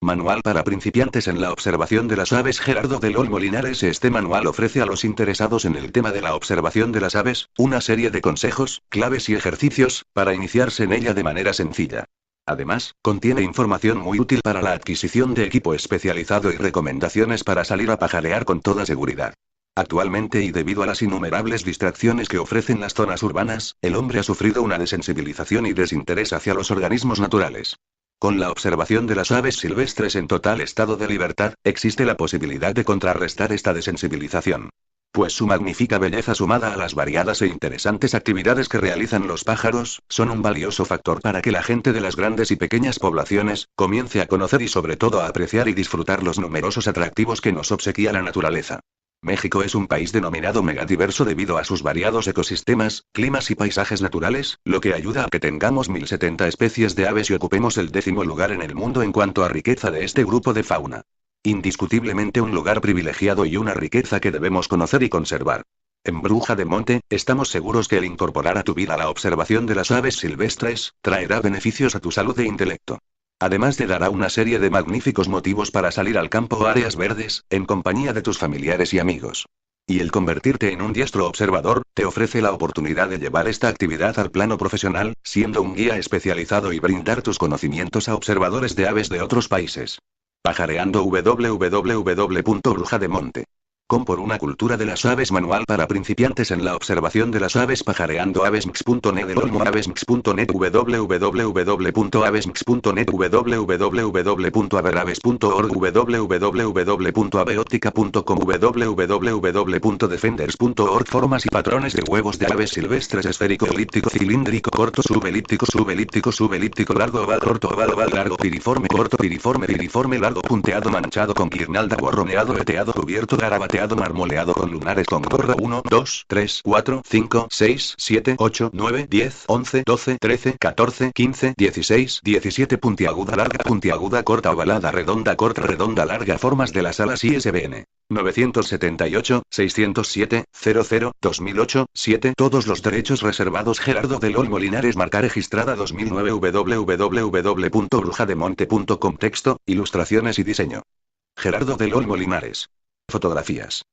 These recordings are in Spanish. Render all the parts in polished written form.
Manual para principiantes en la observación de las aves Gerardo del Olmo Linares. Este manual ofrece a los interesados en el tema de la observación de las aves, una serie de consejos, claves y ejercicios, para iniciarse en ella de manera sencilla. Además, contiene información muy útil para la adquisición de equipo especializado y recomendaciones para salir a pajarear con toda seguridad. Actualmente y debido a las innumerables distracciones que ofrecen las zonas urbanas, el hombre ha sufrido una desensibilización y desinterés hacia los organismos naturales. Con la observación de las aves silvestres en total estado de libertad, existe la posibilidad de contrarrestar esta desensibilización. Pues su magnífica belleza sumada a las variadas e interesantes actividades que realizan los pájaros, son un valioso factor para que la gente de las grandes y pequeñas poblaciones, comience a conocer y sobre todo a apreciar y disfrutar los numerosos atractivos que nos obsequia la naturaleza. México es un país denominado megadiverso debido a sus variados ecosistemas, climas y paisajes naturales, lo que ayuda a que tengamos 1070 especies de aves y ocupemos el 10º lugar en el mundo en cuanto a riqueza de este grupo de fauna. Indiscutiblemente un lugar privilegiado y una riqueza que debemos conocer y conservar. En Bruja de Monte, estamos seguros que el incorporar a tu vida la observación de las aves silvestres, traerá beneficios a tu salud e intelecto. Además te dará una serie de magníficos motivos para salir al campo o áreas verdes, en compañía de tus familiares y amigos. Y el convertirte en un diestro observador, te ofrece la oportunidad de llevar esta actividad al plano profesional, siendo un guía especializado y brindar tus conocimientos a observadores de aves de otros países. Pajareando www.brujademonte. Com por una cultura de las aves. Manual para principiantes en la observación de las aves. Pajareando avesmx.net. del Olmo avesmx.net. www.avesmx.net. www.averaves.org. www.aveoptica.com. www.defenders.org. Formas y patrones de huevos de aves silvestres: esférico, elíptico, cilíndrico, corto, subelíptico, subelíptico, subelíptico, largo, oval, corto, oval, oval, largo, piriforme, corto, piriforme, piriforme, largo, punteado, manchado con guirnalda, borroneado, veteado, cubierto, garabateado, marmoleado con lunares, con gorra. 1, 2, 3, 4, 5, 6, 7, 8, 9, 10, 11, 12, 13, 14, 15, 16, 17. Puntiaguda, larga, corta, ovalada, redonda, larga. Formas de las alas. ISBN 978, 607, 00, 2008, 7. Todos los derechos reservados. Gerardo del Olmo Linares. Marca registrada 2009. www.brujademonte.com. Texto, ilustraciones y diseño: Gerardo del Olmo Linares. Fotografías: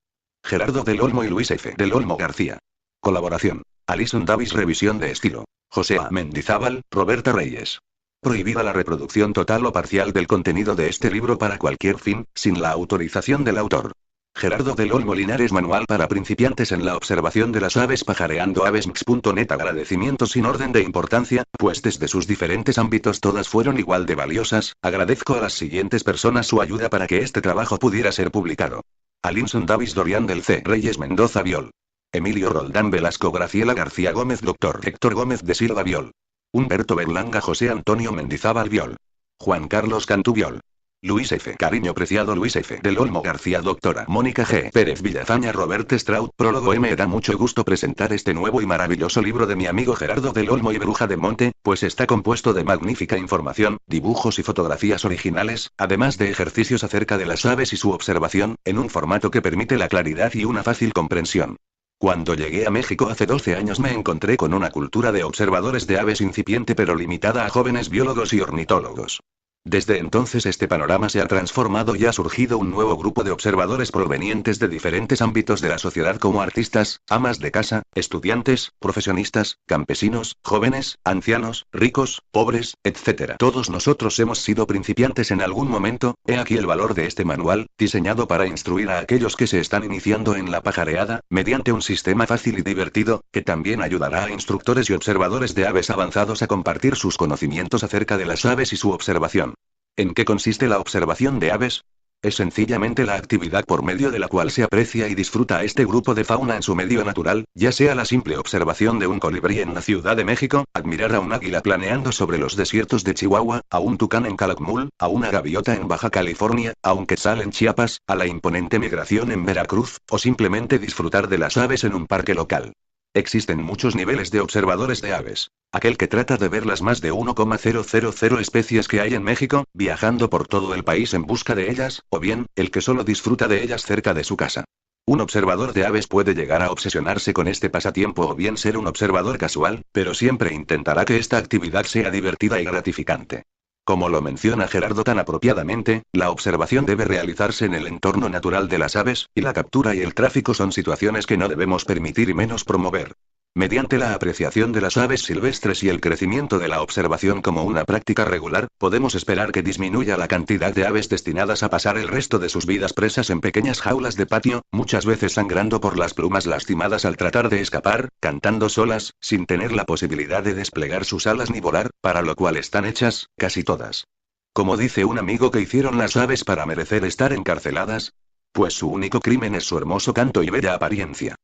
Gerardo del Olmo y Luis F. del Olmo García. Colaboración: Alison Davis. Revisión de estilo: José A. Mendizábal, Roberta Reyes. Prohibida la reproducción total o parcial del contenido de este libro para cualquier fin, sin la autorización del autor. Gerardo del Olmo Linares. Manual para principiantes en la observación de las aves. Pajareando avesmx.net. Agradecimientos sin orden de importancia, pues desde sus diferentes ámbitos todas fueron igual de valiosas. Agradezco a las siguientes personas su ayuda para que este trabajo pudiera ser publicado: Alinson Davis, Dorian del C. Reyes Mendoza, Viol. Emilio Roldán Velasco, Graciela García Gómez, Dr. Héctor Gómez de Silva, Viol. Humberto Berlanga, José Antonio Mendizábal, Viol. Juan Carlos Cantú, Viol. Luis F. Cariño Preciado, Luis F. del Olmo García. Doctora Mónica G. Pérez Villafaña, Robert Strout. Prólogo. Me da mucho gusto presentar este nuevo y maravilloso libro de mi amigo Gerardo del Olmo y Bruja de Monte, pues está compuesto de magnífica información, dibujos y fotografías originales, además de ejercicios acerca de las aves y su observación, en un formato que permite la claridad y una fácil comprensión. Cuando llegué a México hace 12 años me encontré con una cultura de observadores de aves incipiente pero limitada a jóvenes biólogos y ornitólogos. Desde entonces este panorama se ha transformado y ha surgido un nuevo grupo de observadores provenientes de diferentes ámbitos de la sociedad, como artistas, amas de casa, estudiantes, profesionistas, campesinos, jóvenes, ancianos, ricos, pobres, etc. Todos nosotros hemos sido principiantes en algún momento. He aquí el valor de este manual, diseñado para instruir a aquellos que se están iniciando en la pajareada, mediante un sistema fácil y divertido, que también ayudará a instructores y observadores de aves avanzados a compartir sus conocimientos acerca de las aves y su observación. ¿En qué consiste la observación de aves? Es sencillamente la actividad por medio de la cual se aprecia y disfruta a este grupo de fauna en su medio natural, ya sea la simple observación de un colibrí en la Ciudad de México, admirar a un águila planeando sobre los desiertos de Chihuahua, a un tucán en Calakmul, a una gaviota en Baja California, a un quetzal en Chiapas, a la imponente migración en Veracruz, o simplemente disfrutar de las aves en un parque local. Existen muchos niveles de observadores de aves. Aquel que trata de ver las más de 1,000 especies que hay en México, viajando por todo el país en busca de ellas, o bien, el que solo disfruta de ellas cerca de su casa. Un observador de aves puede llegar a obsesionarse con este pasatiempo o bien ser un observador casual, pero siempre intentará que esta actividad sea divertida y gratificante. Como lo menciona Gerardo tan apropiadamente, la observación debe realizarse en el entorno natural de las aves, y la captura y el tráfico son situaciones que no debemos permitir y menos promover. Mediante la apreciación de las aves silvestres y el crecimiento de la observación como una práctica regular, podemos esperar que disminuya la cantidad de aves destinadas a pasar el resto de sus vidas presas en pequeñas jaulas de patio, muchas veces sangrando por las plumas lastimadas al tratar de escapar, cantando solas, sin tener la posibilidad de desplegar sus alas ni volar, para lo cual están hechas, casi todas. Como dice un amigo, que hicieron las aves para merecer estar encarceladas? Pues su único crimen es su hermoso canto y bella apariencia.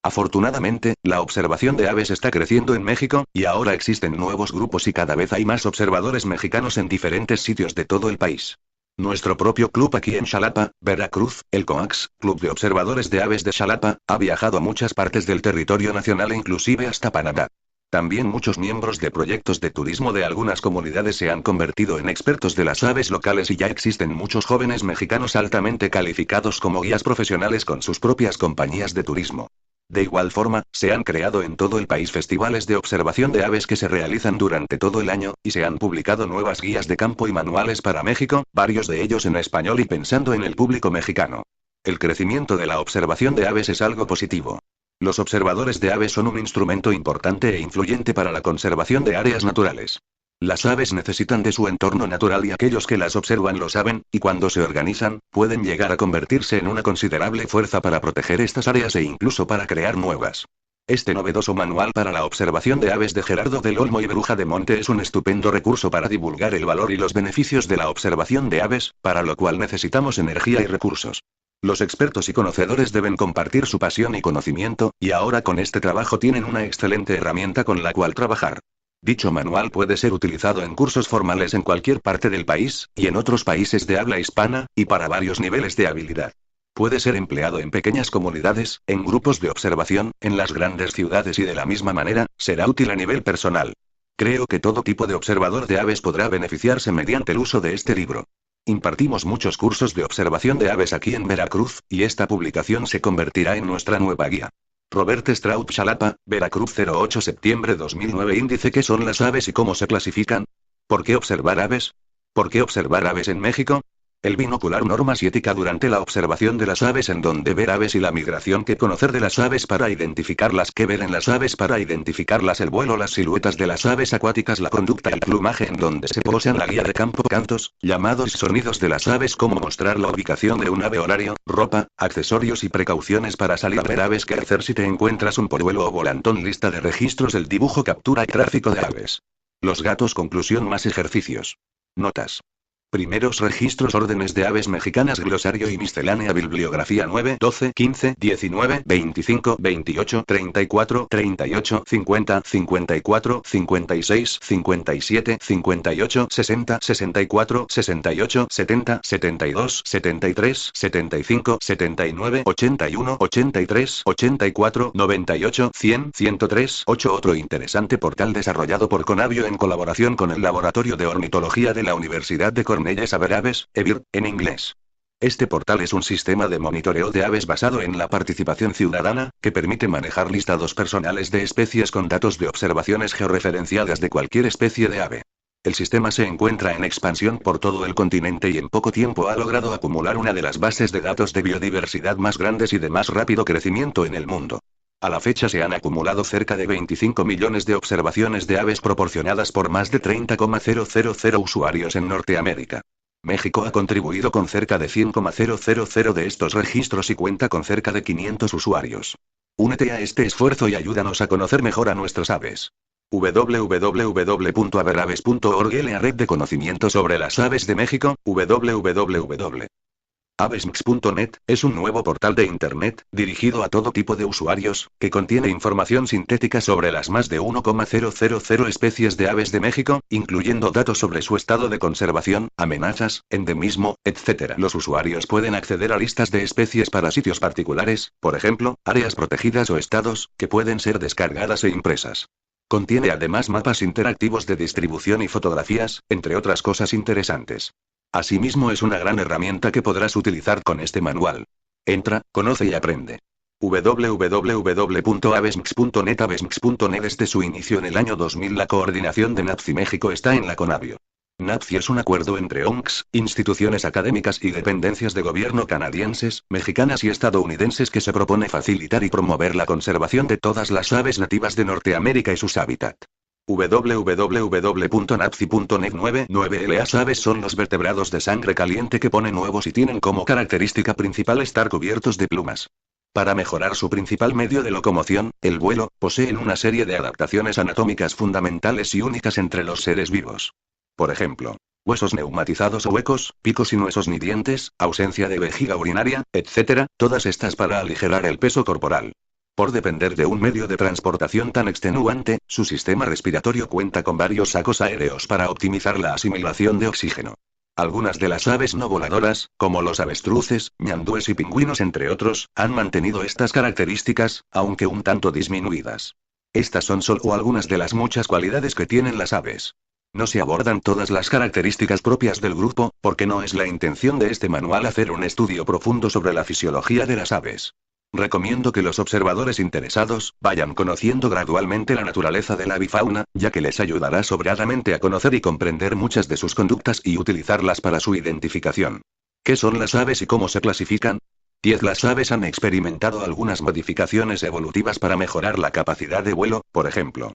Afortunadamente, la observación de aves está creciendo en México, y ahora existen nuevos grupos y cada vez hay más observadores mexicanos en diferentes sitios de todo el país. Nuestro propio club aquí en Xalapa, Veracruz, el COAX, Club de Observadores de Aves de Xalapa, ha viajado a muchas partes del territorio nacional e inclusive hasta Panamá. También muchos miembros de proyectos de turismo de algunas comunidades se han convertido en expertos de las aves locales y ya existen muchos jóvenes mexicanos altamente calificados como guías profesionales con sus propias compañías de turismo. De igual forma, se han creado en todo el país festivales de observación de aves que se realizan durante todo el año, y se han publicado nuevas guías de campo y manuales para México, varios de ellos en español y pensando en el público mexicano. El crecimiento de la observación de aves es algo positivo. Los observadores de aves son un instrumento importante e influyente para la conservación de áreas naturales. Las aves necesitan de su entorno natural y aquellos que las observan lo saben, y cuando se organizan, pueden llegar a convertirse en una considerable fuerza para proteger estas áreas e incluso para crear nuevas. Este novedoso manual para la observación de aves de Gerardo del Olmo y Bruja de Monte es un estupendo recurso para divulgar el valor y los beneficios de la observación de aves, para lo cual necesitamos energía y recursos. Los expertos y conocedores deben compartir su pasión y conocimiento, y ahora con este trabajo tienen una excelente herramienta con la cual trabajar. Dicho manual puede ser utilizado en cursos formales en cualquier parte del país, y en otros países de habla hispana, y para varios niveles de habilidad. Puede ser empleado en pequeñas comunidades, en grupos de observación, en las grandes ciudades y de la misma manera, será útil a nivel personal. Creo que todo tipo de observador de aves podrá beneficiarse mediante el uso de este libro. Impartimos muchos cursos de observación de aves aquí en Veracruz, y esta publicación se convertirá en nuestra nueva guía. Robert Stroud, Xalapa, Veracruz, 08 septiembre 2009. Índice: ¿qué son las aves y cómo se clasifican? ¿Por qué observar aves? ¿Por qué observar aves en México? El binocular: normas y ética durante la observación de las aves, en donde ver aves y la migración. ¿Qué conocer de las aves para identificarlas? ¿Qué ver en las aves para identificarlas? El vuelo, las siluetas de las aves acuáticas, la conducta, el plumaje, en donde se posan. La guía de campo: cantos, llamados y sonidos de las aves. Cómo mostrar la ubicación de un ave, horario, ropa, accesorios y precauciones para salir a ver aves. ¿Qué hacer si te encuentras un polluelo o volantón? Lista de registros, el dibujo, captura y tráfico de aves. Los gatos. Conclusión más ejercicios. Notas. Primeros registros, órdenes de aves mexicanas, glosario y miscelánea, bibliografía 9, 12, 15, 19, 25, 28, 34, 38, 50, 54, 56, 57, 58, 60, 64, 68, 70, 72, 73, 75, 79, 81, 83, 84, 98, 100, 103, 8. Otro interesante portal desarrollado por Conavio en colaboración con el Laboratorio de Ornitología de la Universidad de Cornell es Saber Aves, EBIR, en inglés. Este portal es un sistema de monitoreo de aves basado en la participación ciudadana, que permite manejar listados personales de especies con datos de observaciones georreferenciadas de cualquier especie de ave. El sistema se encuentra en expansión por todo el continente y en poco tiempo ha logrado acumular una de las bases de datos de biodiversidad más grandes y de más rápido crecimiento en el mundo. A la fecha se han acumulado cerca de 25 millones de observaciones de aves proporcionadas por más de 30,000 usuarios en Norteamérica. México ha contribuido con cerca de 100,000 de estos registros y cuenta con cerca de 500 usuarios. Únete a este esfuerzo y ayúdanos a conocer mejor a nuestras aves. www.averaves.org. La red de conocimiento sobre las aves de México. Avesmx.net, es un nuevo portal de Internet, dirigido a todo tipo de usuarios, que contiene información sintética sobre las más de 1,000 especies de aves de México, incluyendo datos sobre su estado de conservación, amenazas, endemismo, etc. Los usuarios pueden acceder a listas de especies para sitios particulares, por ejemplo, áreas protegidas o estados, que pueden ser descargadas e impresas. Contiene además mapas interactivos de distribución y fotografías, entre otras cosas interesantes. Asimismo es una gran herramienta que podrás utilizar con este manual. Entra, conoce y aprende. www.avesmx.net. Avesmx.net. Desde su inicio en el año 2000 la coordinación de NAPCI México está en la Conavio. NAPCI es un acuerdo entre ONGs, instituciones académicas y dependencias de gobierno canadienses, mexicanas y estadounidenses que se propone facilitar y promover la conservación de todas las aves nativas de Norteamérica y sus hábitat. www.napci.net 99 Las aves son los vertebrados de sangre caliente que ponen huevos y tienen como característica principal estar cubiertos de plumas. Para mejorar su principal medio de locomoción, el vuelo, poseen una serie de adaptaciones anatómicas fundamentales y únicas entre los seres vivos. Por ejemplo, huesos neumatizados o huecos, picos sin huesos ni dientes, ausencia de vejiga urinaria, etc., todas estas para aligerar el peso corporal. Por depender de un medio de transportación tan extenuante, su sistema respiratorio cuenta con varios sacos aéreos para optimizar la asimilación de oxígeno. Algunas de las aves no voladoras, como los avestruces, ñandúes y pingüinos entre otros, han mantenido estas características, aunque un tanto disminuidas. Estas son solo algunas de las muchas cualidades que tienen las aves. No se abordan todas las características propias del grupo, porque no es la intención de este manual hacer un estudio profundo sobre la fisiología de las aves. Recomiendo que los observadores interesados vayan conociendo gradualmente la naturaleza de la avifauna, ya que les ayudará sobradamente a conocer y comprender muchas de sus conductas y utilizarlas para su identificación. ¿Qué son las aves y cómo se clasifican? 10. Las aves han experimentado algunas modificaciones evolutivas para mejorar la capacidad de vuelo, por ejemplo.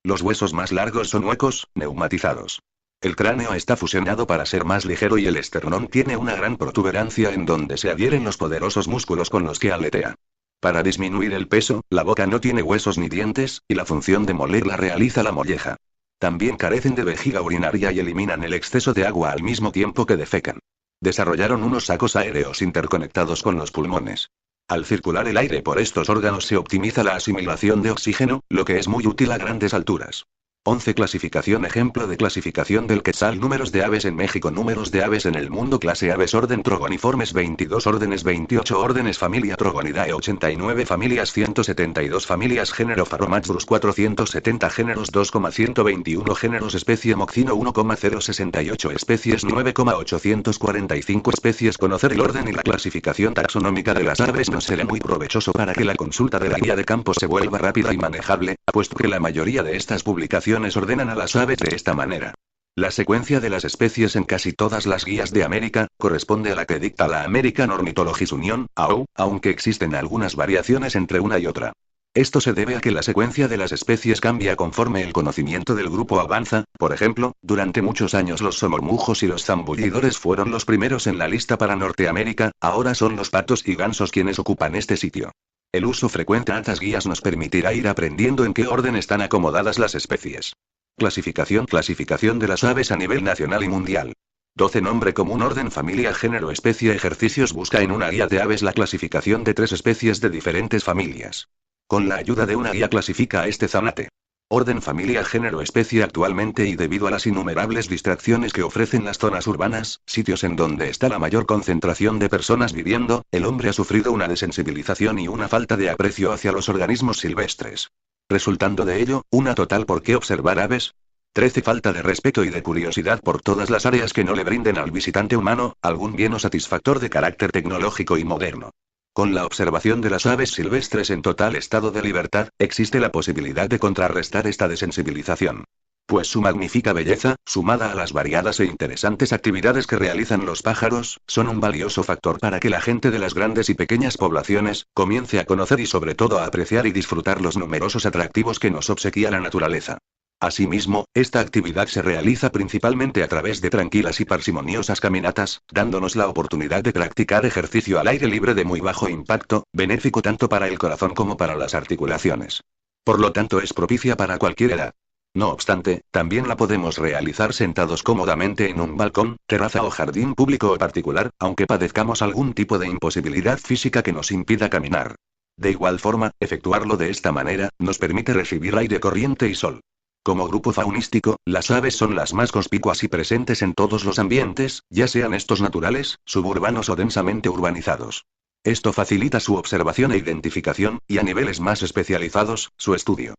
Los huesos más largos son huecos, neumatizados. El cráneo está fusionado para ser más ligero y el esternón tiene una gran protuberancia en donde se adhieren los poderosos músculos con los que aletea. Para disminuir el peso, la boca no tiene huesos ni dientes, y la función de moler la realiza la molleja. También carecen de vejiga urinaria y eliminan el exceso de agua al mismo tiempo que defecan. Desarrollaron unos sacos aéreos interconectados con los pulmones. Al circular el aire por estos órganos se optimiza la asimilación de oxígeno, lo que es muy útil a grandes alturas. 11. Clasificación. Ejemplo de clasificación del quetzal. Números de aves en México. Números de aves en el mundo. Clase aves. Orden Trogoniformes. 22 órdenes. 28 órdenes. Familia Trogonidae. 89 familias. 172 familias. Género Pharomaxurus. 470 géneros. 2,121 géneros. Especie Moxino. 1,068 especies. 9,845 especies. Conocer el orden y la clasificación taxonómica de las aves nos será muy provechoso para que la consulta de la guía de campo se vuelva rápida y manejable, puesto que la mayoría de estas publicaciones ordenan a las aves de esta manera. La secuencia de las especies en casi todas las guías de América corresponde a la que dicta la American Ornithologists Union, AO, aunque existen algunas variaciones entre una y otra. Esto se debe a que la secuencia de las especies cambia conforme el conocimiento del grupo avanza. Por ejemplo, durante muchos años los somormujos y los zambullidores fueron los primeros en la lista para Norteamérica, ahora son los patos y gansos quienes ocupan este sitio. El uso frecuente de estas guías nos permitirá ir aprendiendo en qué orden están acomodadas las especies. Clasificación. Clasificación de las aves a nivel nacional y mundial. 12. Nombre común. Orden. Familia. Género. Especie. Ejercicios. Busca en una guía de aves la clasificación de 3 especies de diferentes familias. Con la ayuda de una guía clasifica a este zanate. Orden. Familia. Género. Especie. Actualmente y debido a las innumerables distracciones que ofrecen las zonas urbanas, sitios en donde está la mayor concentración de personas viviendo, el hombre ha sufrido una desensibilización y una falta de aprecio hacia los organismos silvestres. Resultando de ello, una total ¿por qué observar aves? 13. Falta de respeto y de curiosidad por todas las áreas que no le brinden al visitante humano algún bien o satisfactor de carácter tecnológico y moderno. Con la observación de las aves silvestres en total estado de libertad, existe la posibilidad de contrarrestar esta desensibilización. Pues su magnífica belleza, sumada a las variadas e interesantes actividades que realizan los pájaros, son un valioso factor para que la gente de las grandes y pequeñas poblaciones comience a conocer y sobre todo a apreciar y disfrutar los numerosos atractivos que nos obsequia la naturaleza. Asimismo, esta actividad se realiza principalmente a través de tranquilas y parsimoniosas caminatas, dándonos la oportunidad de practicar ejercicio al aire libre de muy bajo impacto, benéfico tanto para el corazón como para las articulaciones. Por lo tanto, es propicia para cualquier edad. No obstante, también la podemos realizar sentados cómodamente en un balcón, terraza o jardín público o particular, aunque padezcamos algún tipo de imposibilidad física que nos impida caminar. De igual forma, efectuarlo de esta manera, nos permite recibir aire corriente y sol. Como grupo faunístico, las aves son las más conspicuas y presentes en todos los ambientes, ya sean estos naturales, suburbanos o densamente urbanizados. Esto facilita su observación e identificación, y a niveles más especializados, su estudio.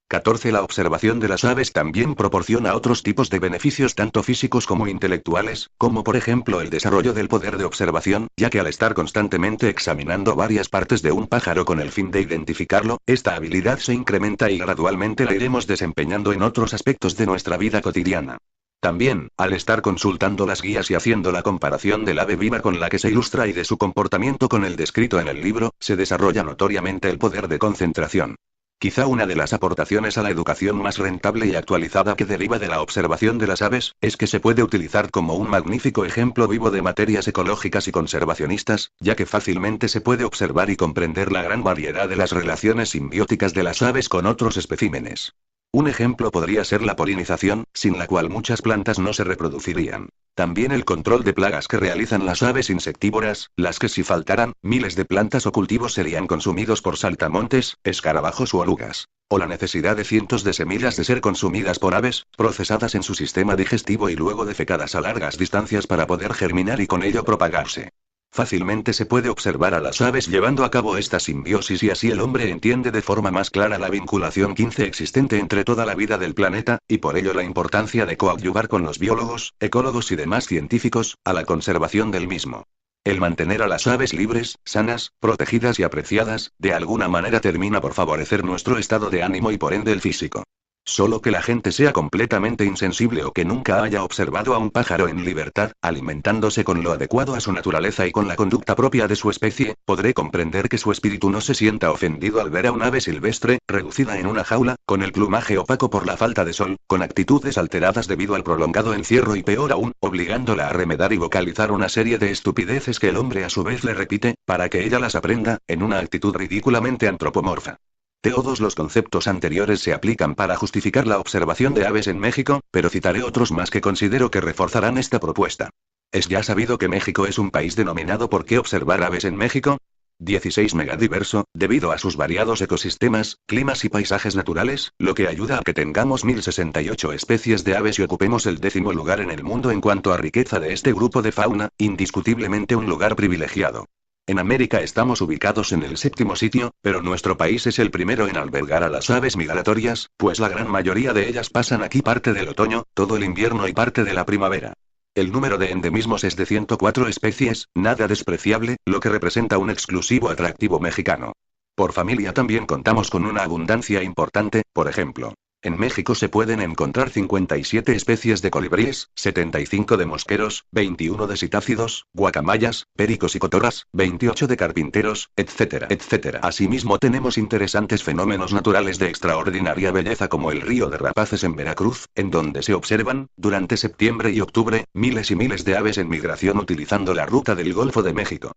14. La observación de las aves también proporciona otros tipos de beneficios tanto físicos como intelectuales, como por ejemplo el desarrollo del poder de observación, ya que al estar constantemente examinando varias partes de un pájaro con el fin de identificarlo, esta habilidad se incrementa y gradualmente la iremos desempeñando en otros aspectos de nuestra vida cotidiana. También, al estar consultando las guías y haciendo la comparación del ave viva con la que se ilustra y de su comportamiento con el descrito en el libro, se desarrolla notoriamente el poder de concentración. Quizá una de las aportaciones a la educación más rentable y actualizada que deriva de la observación de las aves, es que se puede utilizar como un magnífico ejemplo vivo de materias ecológicas y conservacionistas, ya que fácilmente se puede observar y comprender la gran variedad de las relaciones simbióticas de las aves con otros especímenes. Un ejemplo podría ser la polinización, sin la cual muchas plantas no se reproducirían. También el control de plagas que realizan las aves insectívoras, las que si faltaran, miles de plantas o cultivos serían consumidos por saltamontes, escarabajos u orugas. O la necesidad de cientos de semillas de ser consumidas por aves, procesadas en su sistema digestivo y luego defecadas a largas distancias para poder germinar y con ello propagarse. Fácilmente se puede observar a las aves llevando a cabo esta simbiosis y así el hombre entiende de forma más clara la vinculación 15 existente entre toda la vida del planeta, y por ello la importancia de coadyuvar con los biólogos, ecólogos y demás científicos, a la conservación del mismo. El mantener a las aves libres, sanas, protegidas y apreciadas, de alguna manera termina por favorecer nuestro estado de ánimo y por ende el físico. Solo que la gente sea completamente insensible o que nunca haya observado a un pájaro en libertad, alimentándose con lo adecuado a su naturaleza y con la conducta propia de su especie, podré comprender que su espíritu no se sienta ofendido al ver a un ave silvestre, reducida en una jaula, con el plumaje opaco por la falta de sol, con actitudes alteradas debido al prolongado encierro y peor aún, obligándola a remedar y vocalizar una serie de estupideces que el hombre a su vez le repite, para que ella las aprenda, en una actitud ridículamente antropomorfa. Todos los conceptos anteriores se aplican para justificar la observación de aves en México, pero citaré otros más que considero que reforzarán esta propuesta. ¿Es ya sabido que México es un país denominado ¿Por qué observar aves en México? 16 megadiverso, debido a sus variados ecosistemas, climas y paisajes naturales, lo que ayuda a que tengamos 1068 especies de aves y ocupemos el 10º lugar en el mundo en cuanto a riqueza de este grupo de fauna, indiscutiblemente un lugar privilegiado. En América estamos ubicados en el 7º sitio, pero nuestro país es el primero en albergar a las aves migratorias, pues la gran mayoría de ellas pasan aquí parte del otoño, todo el invierno y parte de la primavera. El número de endemismos es de 104 especies, nada despreciable, lo que representa un exclusivo atractivo mexicano. Por familia también contamos con una abundancia importante, por ejemplo. En México se pueden encontrar 57 especies de colibríes, 75 de mosqueros, 21 de citácidos, guacamayas, péricos y cotorras, 28 de carpinteros, etcétera, etcétera. Asimismo tenemos interesantes fenómenos naturales de extraordinaria belleza como el río de Rapaces en Veracruz, en donde se observan, durante septiembre y octubre, miles y miles de aves en migración utilizando la ruta del Golfo de México.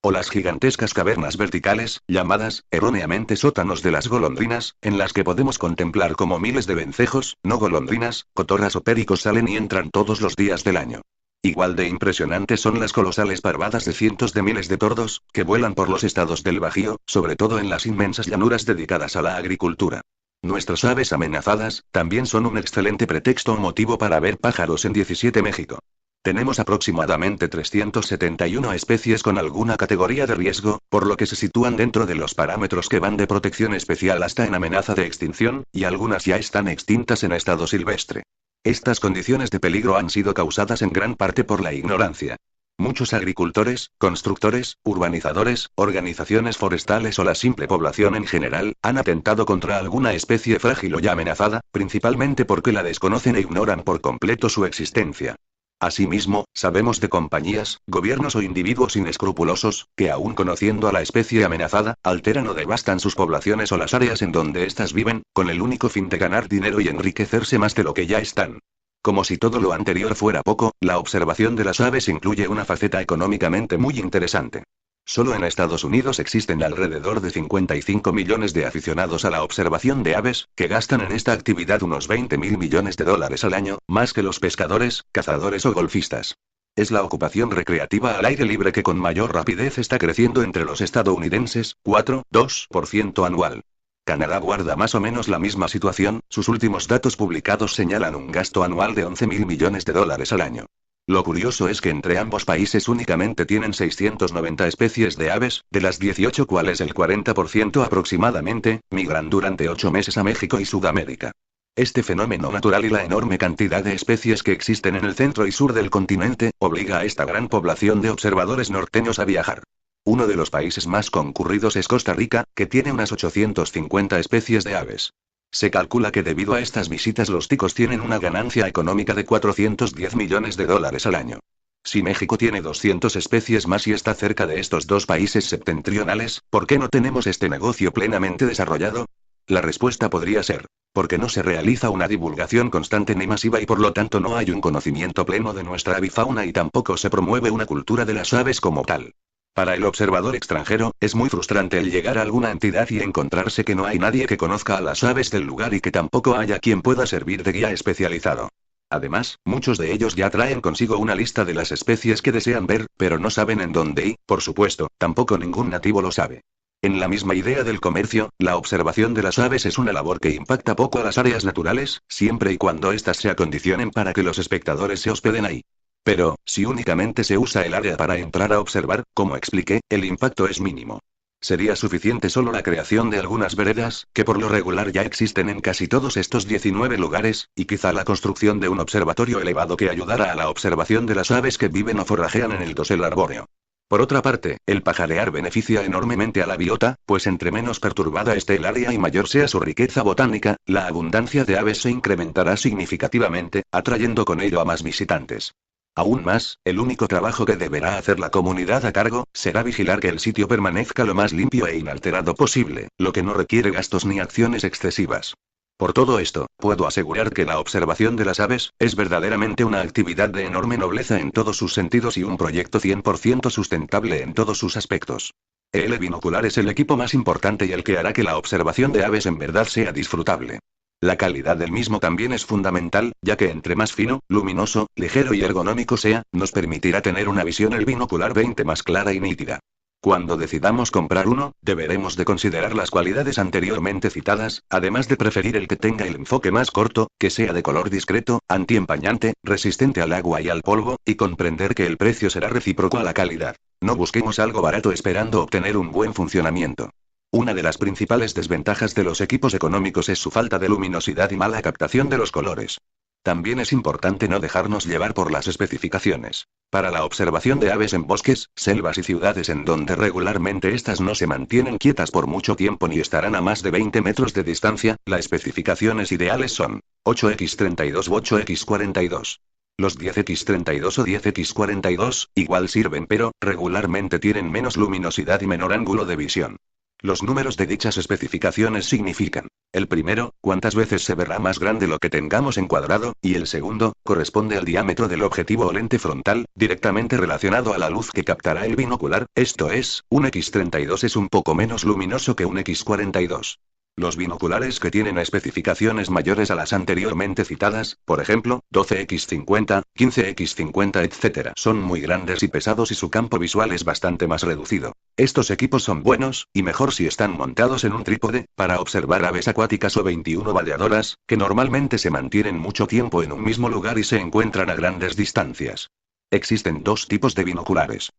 O las gigantescas cavernas verticales, llamadas, erróneamente sótanos de las golondrinas, en las que podemos contemplar como miles de vencejos, no golondrinas, cotorras o péricos salen y entran todos los días del año. Igual de impresionantes son las colosales parvadas de cientos de miles de tordos, que vuelan por los estados del Bajío, sobre todo en las inmensas llanuras dedicadas a la agricultura. Nuestras aves amenazadas, también son un excelente pretexto o motivo para ver pájaros en 17 México. Tenemos aproximadamente 371 especies con alguna categoría de riesgo, por lo que se sitúan dentro de los parámetros que van de protección especial hasta en amenaza de extinción, y algunas ya están extintas en estado silvestre. Estas condiciones de peligro han sido causadas en gran parte por la ignorancia. Muchos agricultores, constructores, urbanizadores, organizaciones forestales o la simple población en general, han atentado contra alguna especie frágil o ya amenazada, principalmente porque la desconocen e ignoran por completo su existencia. Asimismo, sabemos de compañías, gobiernos o individuos inescrupulosos, que aún conociendo a la especie amenazada, alteran o devastan sus poblaciones o las áreas en donde éstas viven, con el único fin de ganar dinero y enriquecerse más de lo que ya están. Como si todo lo anterior fuera poco, la observación de las aves incluye una faceta económicamente muy interesante. Solo en Estados Unidos existen alrededor de 55 millones de aficionados a la observación de aves, que gastan en esta actividad unos 20.000 millones de dólares al año, más que los pescadores, cazadores o golfistas. Es la ocupación recreativa al aire libre que con mayor rapidez está creciendo entre los estadounidenses, 4,2% anual. Canadá guarda más o menos la misma situación, sus últimos datos publicados señalan un gasto anual de 11.000 millones de dólares al año. Lo curioso es que entre ambos países únicamente tienen 690 especies de aves, de las 18 cuales el 40% aproximadamente, migran durante 8 meses a México y Sudamérica. Este fenómeno natural y la enorme cantidad de especies que existen en el centro y sur del continente, obliga a esta gran población de observadores norteños a viajar. Uno de los países más concurridos es Costa Rica, que tiene unas 850 especies de aves. Se calcula que debido a estas visitas los ticos tienen una ganancia económica de 410 millones de dólares al año. Si México tiene 200 especies más y está cerca de estos dos países septentrionales, ¿por qué no tenemos este negocio plenamente desarrollado? La respuesta podría ser, porque no se realiza una divulgación constante ni masiva y por lo tanto no hay un conocimiento pleno de nuestra avifauna y tampoco se promueve una cultura de las aves como tal. Para el observador extranjero, es muy frustrante el llegar a alguna entidad y encontrarse que no hay nadie que conozca a las aves del lugar y que tampoco haya quien pueda servir de guía especializado. Además, muchos de ellos ya traen consigo una lista de las especies que desean ver, pero no saben en dónde y, por supuesto, tampoco ningún nativo lo sabe. En la misma idea del comercio, la observación de las aves es una labor que impacta poco a las áreas naturales, siempre y cuando éstas se acondicionen para que los espectadores se hospeden ahí. Pero, si únicamente se usa el área para entrar a observar, como expliqué, el impacto es mínimo. Sería suficiente solo la creación de algunas veredas, que por lo regular ya existen en casi todos estos 19 lugares, y quizá la construcción de un observatorio elevado que ayudara a la observación de las aves que viven o forrajean en el dosel arbóreo. Por otra parte, el pajarear beneficia enormemente a la biota, pues entre menos perturbada esté el área y mayor sea su riqueza botánica, la abundancia de aves se incrementará significativamente, atrayendo con ello a más visitantes. Aún más, el único trabajo que deberá hacer la comunidad a cargo, será vigilar que el sitio permanezca lo más limpio e inalterado posible, lo que no requiere gastos ni acciones excesivas. Por todo esto, puedo asegurar que la observación de las aves, es verdaderamente una actividad de enorme nobleza en todos sus sentidos y un proyecto 100% sustentable en todos sus aspectos. El binocular es el equipo más importante y el que hará que la observación de aves en verdad sea disfrutable. La calidad del mismo también es fundamental, ya que entre más fino, luminoso, ligero y ergonómico sea, nos permitirá tener una visión el binocular 20 más clara y nítida. Cuando decidamos comprar uno, deberemos de considerar las cualidades anteriormente citadas, además de preferir el que tenga el enfoque más corto, que sea de color discreto, antiempañante, resistente al agua y al polvo, y comprender que el precio será recíproco a la calidad. No busquemos algo barato esperando obtener un buen funcionamiento. Una de las principales desventajas de los equipos económicos es su falta de luminosidad y mala captación de los colores. También es importante no dejarnos llevar por las especificaciones. Para la observación de aves en bosques, selvas y ciudades en donde regularmente estas no se mantienen quietas por mucho tiempo ni estarán a más de 20 metros de distancia, las especificaciones ideales son 8x32 u 8x42. Los 10x32 o 10x42, igual sirven pero, regularmente tienen menos luminosidad y menor ángulo de visión. Los números de dichas especificaciones significan: el primero, cuántas veces se verá más grande lo que tengamos encuadrado, y el segundo, corresponde al diámetro del objetivo o lente frontal, directamente relacionado a la luz que captará el binocular, esto es, un X32 es un poco menos luminoso que un X42. Los binoculares que tienen especificaciones mayores a las anteriormente citadas, por ejemplo, 12x50, 15x50 etc., son muy grandes y pesados y su campo visual es bastante más reducido. Estos equipos son buenos, y mejor si están montados en un trípode, para observar aves acuáticas o 21 baleadoras, que normalmente se mantienen mucho tiempo en un mismo lugar y se encuentran a grandes distancias. Existen dos tipos de binoculares.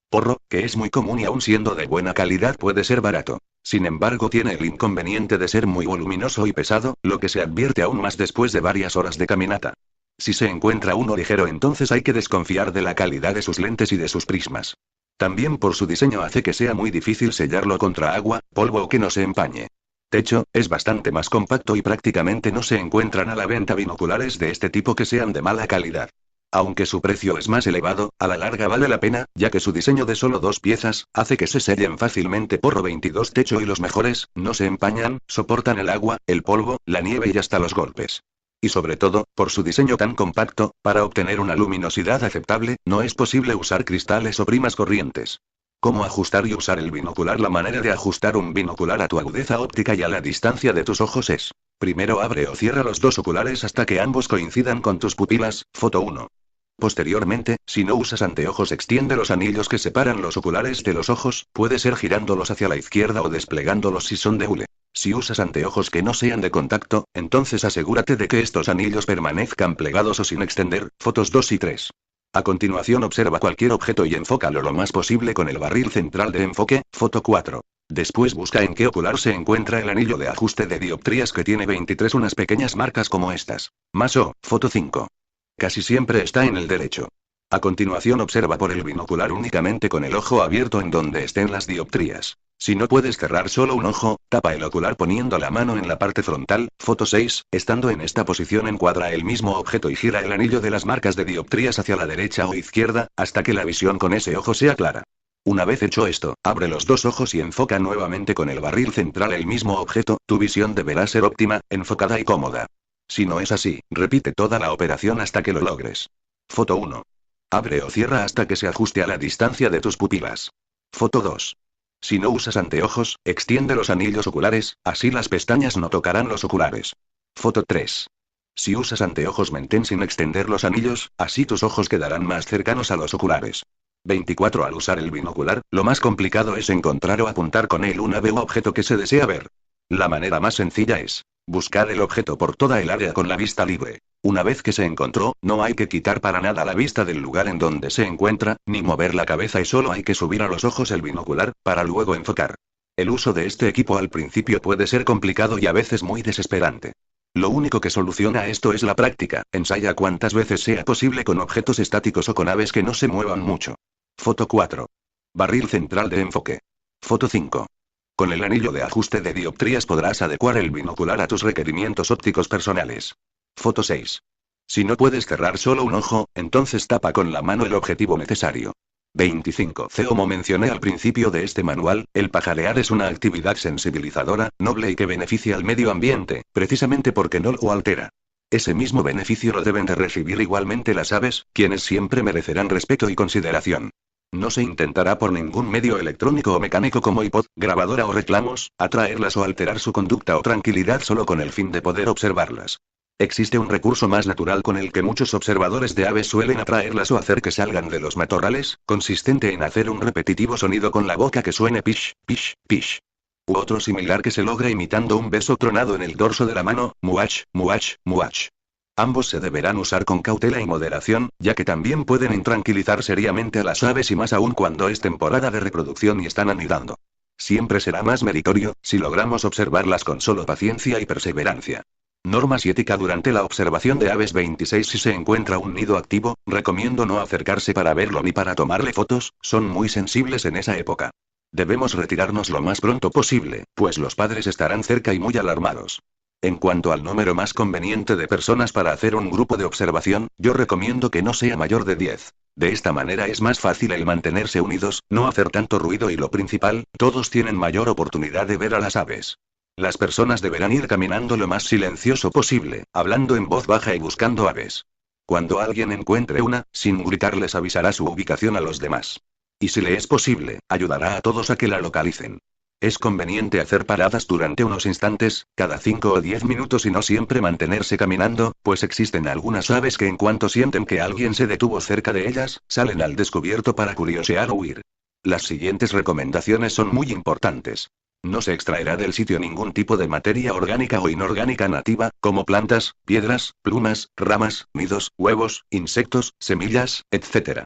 Porro, que es muy común y aun siendo de buena calidad puede ser barato. Sin embargo tiene el inconveniente de ser muy voluminoso y pesado, lo que se advierte aún más después de varias horas de caminata. Si se encuentra uno ligero entonces hay que desconfiar de la calidad de sus lentes y de sus prismas. También por su diseño hace que sea muy difícil sellarlo contra agua, polvo o que no se empañe. De hecho, es bastante más compacto y prácticamente no se encuentran a la venta binoculares de este tipo que sean de mala calidad. Aunque su precio es más elevado, a la larga vale la pena, ya que su diseño de solo dos piezas, hace que se sellen fácilmente porro 22 techo y los mejores, no se empañan, soportan el agua, el polvo, la nieve y hasta los golpes. Y sobre todo, por su diseño tan compacto, para obtener una luminosidad aceptable, no es posible usar cristales o primas corrientes. ¿Cómo ajustar y usar el binocular? La manera de ajustar un binocular a tu agudeza óptica y a la distancia de tus ojos es: primero abre o cierra los dos oculares hasta que ambos coincidan con tus pupilas, foto 1. Posteriormente, si no usas anteojos, extiende los anillos que separan los oculares de los ojos, puede ser girándolos hacia la izquierda o desplegándolos si son de hule. Si usas anteojos que no sean de contacto, entonces asegúrate de que estos anillos permanezcan plegados o sin extender, fotos 2 y 3. A continuación observa cualquier objeto y enfócalo lo más posible con el barril central de enfoque, foto 4. Después busca en qué ocular se encuentra el anillo de ajuste de dioptrías que tiene 23 unas pequeñas marcas como estas. Más o, foto 5. Casi siempre está en el derecho. A continuación observa por el binocular únicamente con el ojo abierto en donde estén las dioptrías. Si no puedes cerrar solo un ojo, tapa el ocular poniendo la mano en la parte frontal. Foto 6. Estando en esta posición encuadra el mismo objeto y gira el anillo de las marcas de dioptrías hacia la derecha o izquierda, hasta que la visión con ese ojo sea clara. Una vez hecho esto, abre los dos ojos y enfoca nuevamente con el barril central el mismo objeto. Tu visión deberá ser óptima, enfocada y cómoda. Si no es así, repite toda la operación hasta que lo logres. Foto 1. Abre o cierra hasta que se ajuste a la distancia de tus pupilas. Foto 2. Si no usas anteojos, extiende los anillos oculares, así las pestañas no tocarán los oculares. Foto 3. Si usas anteojos, mantén sin extender los anillos, así tus ojos quedarán más cercanos a los oculares. 24. Al usar el binocular, lo más complicado es encontrar o apuntar con él un ave u objeto que se desea ver. La manera más sencilla es buscar el objeto por toda el área con la vista libre. Una vez que se encontró, no hay que quitar para nada la vista del lugar en donde se encuentra, ni mover la cabeza y solo hay que subir a los ojos el binocular, para luego enfocar. El uso de este equipo al principio puede ser complicado y a veces muy desesperante. Lo único que soluciona esto es la práctica. Ensaya cuantas veces sea posible con objetos estáticos o con aves que no se muevan mucho. Foto 4. Barril central de enfoque. Foto 5. Con el anillo de ajuste de dioptrías podrás adecuar el binocular a tus requerimientos ópticos personales. Foto 6. Si no puedes cerrar solo un ojo, entonces tapa con la mano el objetivo necesario. 25. Como mencioné al principio de este manual, el pajarear es una actividad sensibilizadora, noble y que beneficia al medio ambiente, precisamente porque no lo altera. Ese mismo beneficio lo deben de recibir igualmente las aves, quienes siempre merecerán respeto y consideración. No se intentará por ningún medio electrónico o mecánico como iPod, grabadora o reclamos, atraerlas o alterar su conducta o tranquilidad solo con el fin de poder observarlas. Existe un recurso más natural con el que muchos observadores de aves suelen atraerlas o hacer que salgan de los matorrales, consistente en hacer un repetitivo sonido con la boca que suene pish, pish, pish. U otro similar que se logra imitando un beso tronado en el dorso de la mano, muach, muach, muach. Ambos se deberán usar con cautela y moderación, ya que también pueden intranquilizar seriamente a las aves y más aún cuando es temporada de reproducción y están anidando. Siempre será más meritorio, si logramos observarlas con solo paciencia y perseverancia. Normas y ética durante la observación de aves. 26. Si se encuentra un nido activo, recomiendo no acercarse para verlo ni para tomarle fotos, son muy sensibles en esa época. Debemos retirarnos lo más pronto posible, pues los padres estarán cerca y muy alarmados. En cuanto al número más conveniente de personas para hacer un grupo de observación, yo recomiendo que no sea mayor de 10. De esta manera es más fácil el mantenerse unidos, no hacer tanto ruido y lo principal, todos tienen mayor oportunidad de ver a las aves. Las personas deberán ir caminando lo más silencioso posible, hablando en voz baja y buscando aves. Cuando alguien encuentre una, sin gritar les avisará su ubicación a los demás. Y si le es posible, ayudará a todos a que la localicen. Es conveniente hacer paradas durante unos instantes, cada 5 o 10 minutos y no siempre mantenerse caminando, pues existen algunas aves que en cuanto sienten que alguien se detuvo cerca de ellas, salen al descubierto para curiosear o huir. Las siguientes recomendaciones son muy importantes. No se extraerá del sitio ningún tipo de materia orgánica o inorgánica nativa, como plantas, piedras, plumas, ramas, nidos, huevos, insectos, semillas, etc.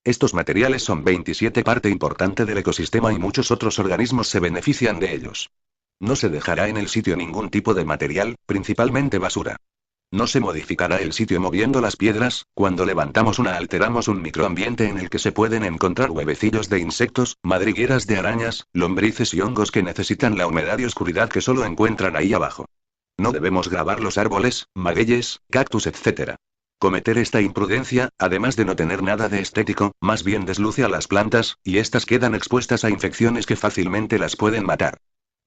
Estos materiales son 27 parte importante del ecosistema y muchos otros organismos se benefician de ellos. No se dejará en el sitio ningún tipo de material, principalmente basura. No se modificará el sitio moviendo las piedras, cuando levantamos una alteramos un microambiente en el que se pueden encontrar huevecillos de insectos, madrigueras de arañas, lombrices y hongos que necesitan la humedad y oscuridad que solo encuentran ahí abajo. No debemos grabar los árboles, magueyes, cactus, etc. Cometer esta imprudencia, además de no tener nada de estético, más bien desluce a las plantas, y estas quedan expuestas a infecciones que fácilmente las pueden matar.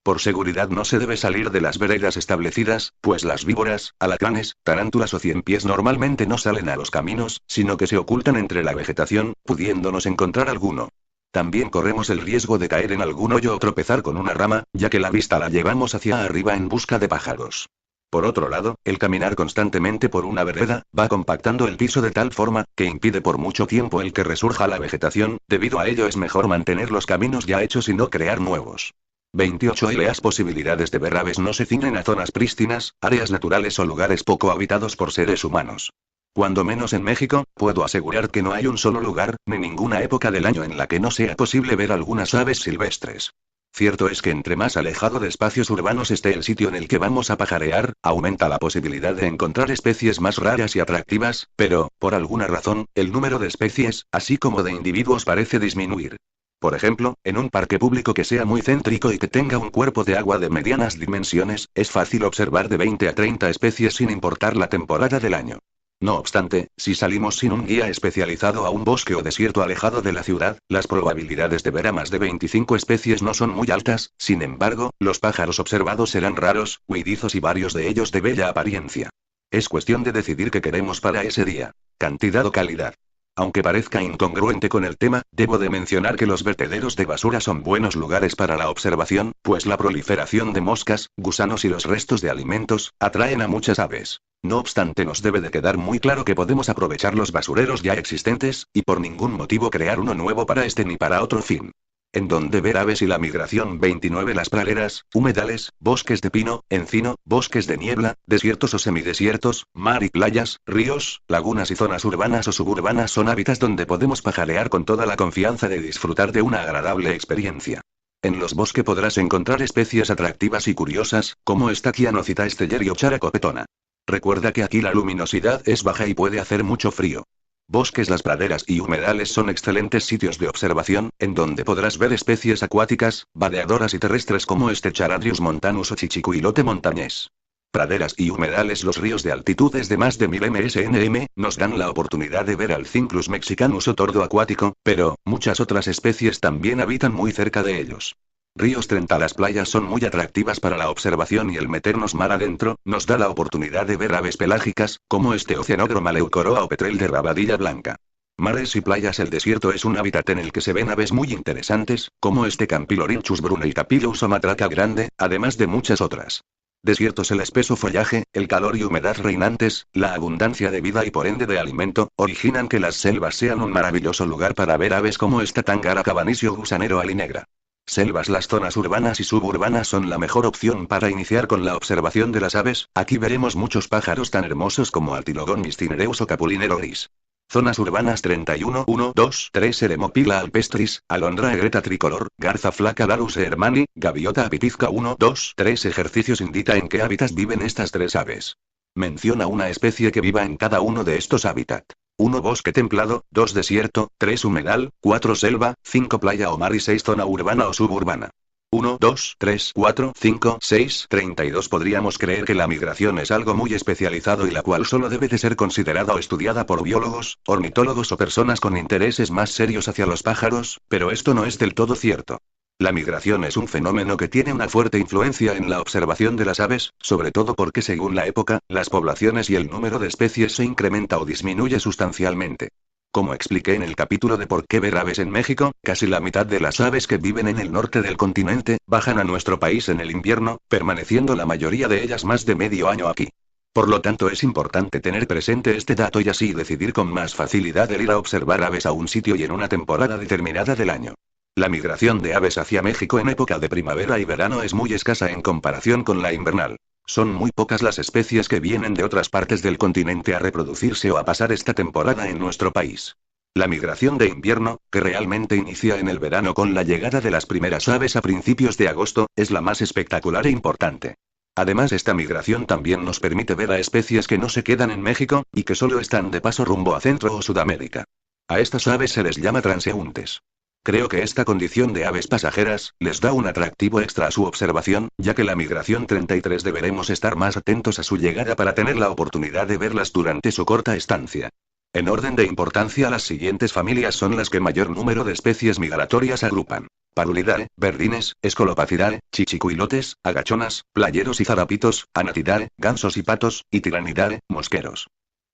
Por seguridad no se debe salir de las veredas establecidas, pues las víboras, alacranes, tarántulas o ciempiés normalmente no salen a los caminos, sino que se ocultan entre la vegetación, pudiéndonos encontrar alguno. También corremos el riesgo de caer en algún hoyo o tropezar con una rama, ya que la vista la llevamos hacia arriba en busca de pájaros. Por otro lado, el caminar constantemente por una vereda, va compactando el piso de tal forma, que impide por mucho tiempo el que resurja la vegetación, debido a ello es mejor mantener los caminos ya hechos y no crear nuevos. 28. Las posibilidades de ver aves no se ciñen a zonas prístinas, áreas naturales o lugares poco habitados por seres humanos. Cuando menos en México, puedo asegurar que no hay un solo lugar, ni ninguna época del año en la que no sea posible ver algunas aves silvestres. Cierto es que entre más alejado de espacios urbanos esté el sitio en el que vamos a pajarear, aumenta la posibilidad de encontrar especies más raras y atractivas, pero, por alguna razón, el número de especies, así como de individuos parece disminuir. Por ejemplo, en un parque público que sea muy céntrico y que tenga un cuerpo de agua de medianas dimensiones, es fácil observar de 20 a 30 especies sin importar la temporada del año. No obstante, si salimos sin un guía especializado a un bosque o desierto alejado de la ciudad, las probabilidades de ver a más de 25 especies no son muy altas. Sin embargo, los pájaros observados serán raros, huidizos y varios de ellos de bella apariencia. Es cuestión de decidir qué queremos para ese día: cantidad o calidad. Aunque parezca incongruente con el tema, debo de mencionar que los vertederos de basura son buenos lugares para la observación, pues la proliferación de moscas, gusanos y los restos de alimentos atraen a muchas aves. No obstante, nos debe de quedar muy claro que podemos aprovechar los basureros ya existentes, y por ningún motivo crear uno nuevo para este ni para otro fin. En donde ver aves y la migración. 29 Las praderas, humedales, bosques de pino, encino, bosques de niebla, desiertos o semidesiertos, mar y playas, ríos, lagunas y zonas urbanas o suburbanas son hábitats donde podemos pajarear con toda la confianza de disfrutar de una agradable experiencia. En los bosques podrás encontrar especies atractivas y curiosas, como Stachyanocyta stelleri o Chara copetona. Recuerda que aquí la luminosidad es baja y puede hacer mucho frío. Bosques. Las praderas y humedales son excelentes sitios de observación, en donde podrás ver especies acuáticas, vadeadoras y terrestres como Charadrius montanus o Chichicuilote montañés. Praderas y humedales. Los ríos de altitudes de más de 1000 msnm nos dan la oportunidad de ver al Cinclus mexicanus o tordo acuático, pero muchas otras especies también habitan muy cerca de ellos. Ríos. 30 Las playas son muy atractivas para la observación y el meternos mar adentro nos da la oportunidad de ver aves pelágicas, como Oceanodroma leucoroa o petrel de rabadilla blanca. Mares y playas. El desierto es un hábitat en el que se ven aves muy interesantes, como Campylorhynchus bruneitapilus o matraca grande, además de muchas otras. Desiertos. El espeso follaje, el calor y humedad reinantes, la abundancia de vida y por ende de alimento, originan que las selvas sean un maravilloso lugar para ver aves como Tangara cabanisio gusanero alinegra. Selvas. Las zonas urbanas y suburbanas son la mejor opción para iniciar con la observación de las aves. Aquí veremos muchos pájaros tan hermosos como Altilogonis cinereus o Capulinero gris. Zonas urbanas. 31 1, 2, 3 Eremopila alpestris, Alondra egreta tricolor, Garza flaca Larus hermani, Gaviota apitizca. 1, 2, 3 Ejercicios. Indica en qué hábitats viven estas tres aves. Menciona una especie que viva en cada uno de estos hábitats. 1 bosque templado, 2 desierto, 3 humedal, 4 selva, 5 playa o mar y 6 zona urbana o suburbana. 1, 2, 3, 4, 5, 6, 32 Podríamos creer que la migración es algo muy especializado y la cual solo debe de ser considerada o estudiada por biólogos, ornitólogos o personas con intereses más serios hacia los pájaros, pero esto no es del todo cierto. La migración es un fenómeno que tiene una fuerte influencia en la observación de las aves, sobre todo porque según la época, las poblaciones y el número de especies se incrementa o disminuye sustancialmente. Como expliqué en el capítulo de por qué ver aves en México, casi la mitad de las aves que viven en el norte del continente, bajan a nuestro país en el invierno, permaneciendo la mayoría de ellas más de medio año aquí. Por lo tanto, es importante tener presente este dato y así decidir con más facilidad el ir a observar aves a un sitio y en una temporada determinada del año. La migración de aves hacia México en época de primavera y verano es muy escasa en comparación con la invernal. Son muy pocas las especies que vienen de otras partes del continente a reproducirse o a pasar esta temporada en nuestro país. La migración de invierno, que realmente inicia en el verano con la llegada de las primeras aves a principios de agosto, es la más espectacular e importante. Además, esta migración también nos permite ver a especies que no se quedan en México, y que solo están de paso rumbo a Centro o Sudamérica. A estas aves se les llama transeúntes. Creo que esta condición de aves pasajeras les da un atractivo extra a su observación, ya que la migración 33 deberemos estar más atentos a su llegada para tener la oportunidad de verlas durante su corta estancia. En orden de importancia, las siguientes familias son las que mayor número de especies migratorias agrupan: Parulidae, verdines, Escolopacidae, chichicuilotes, agachonas, playeros y zarapitos, Anatidae, gansos y patos, y Tiranidae, mosqueros.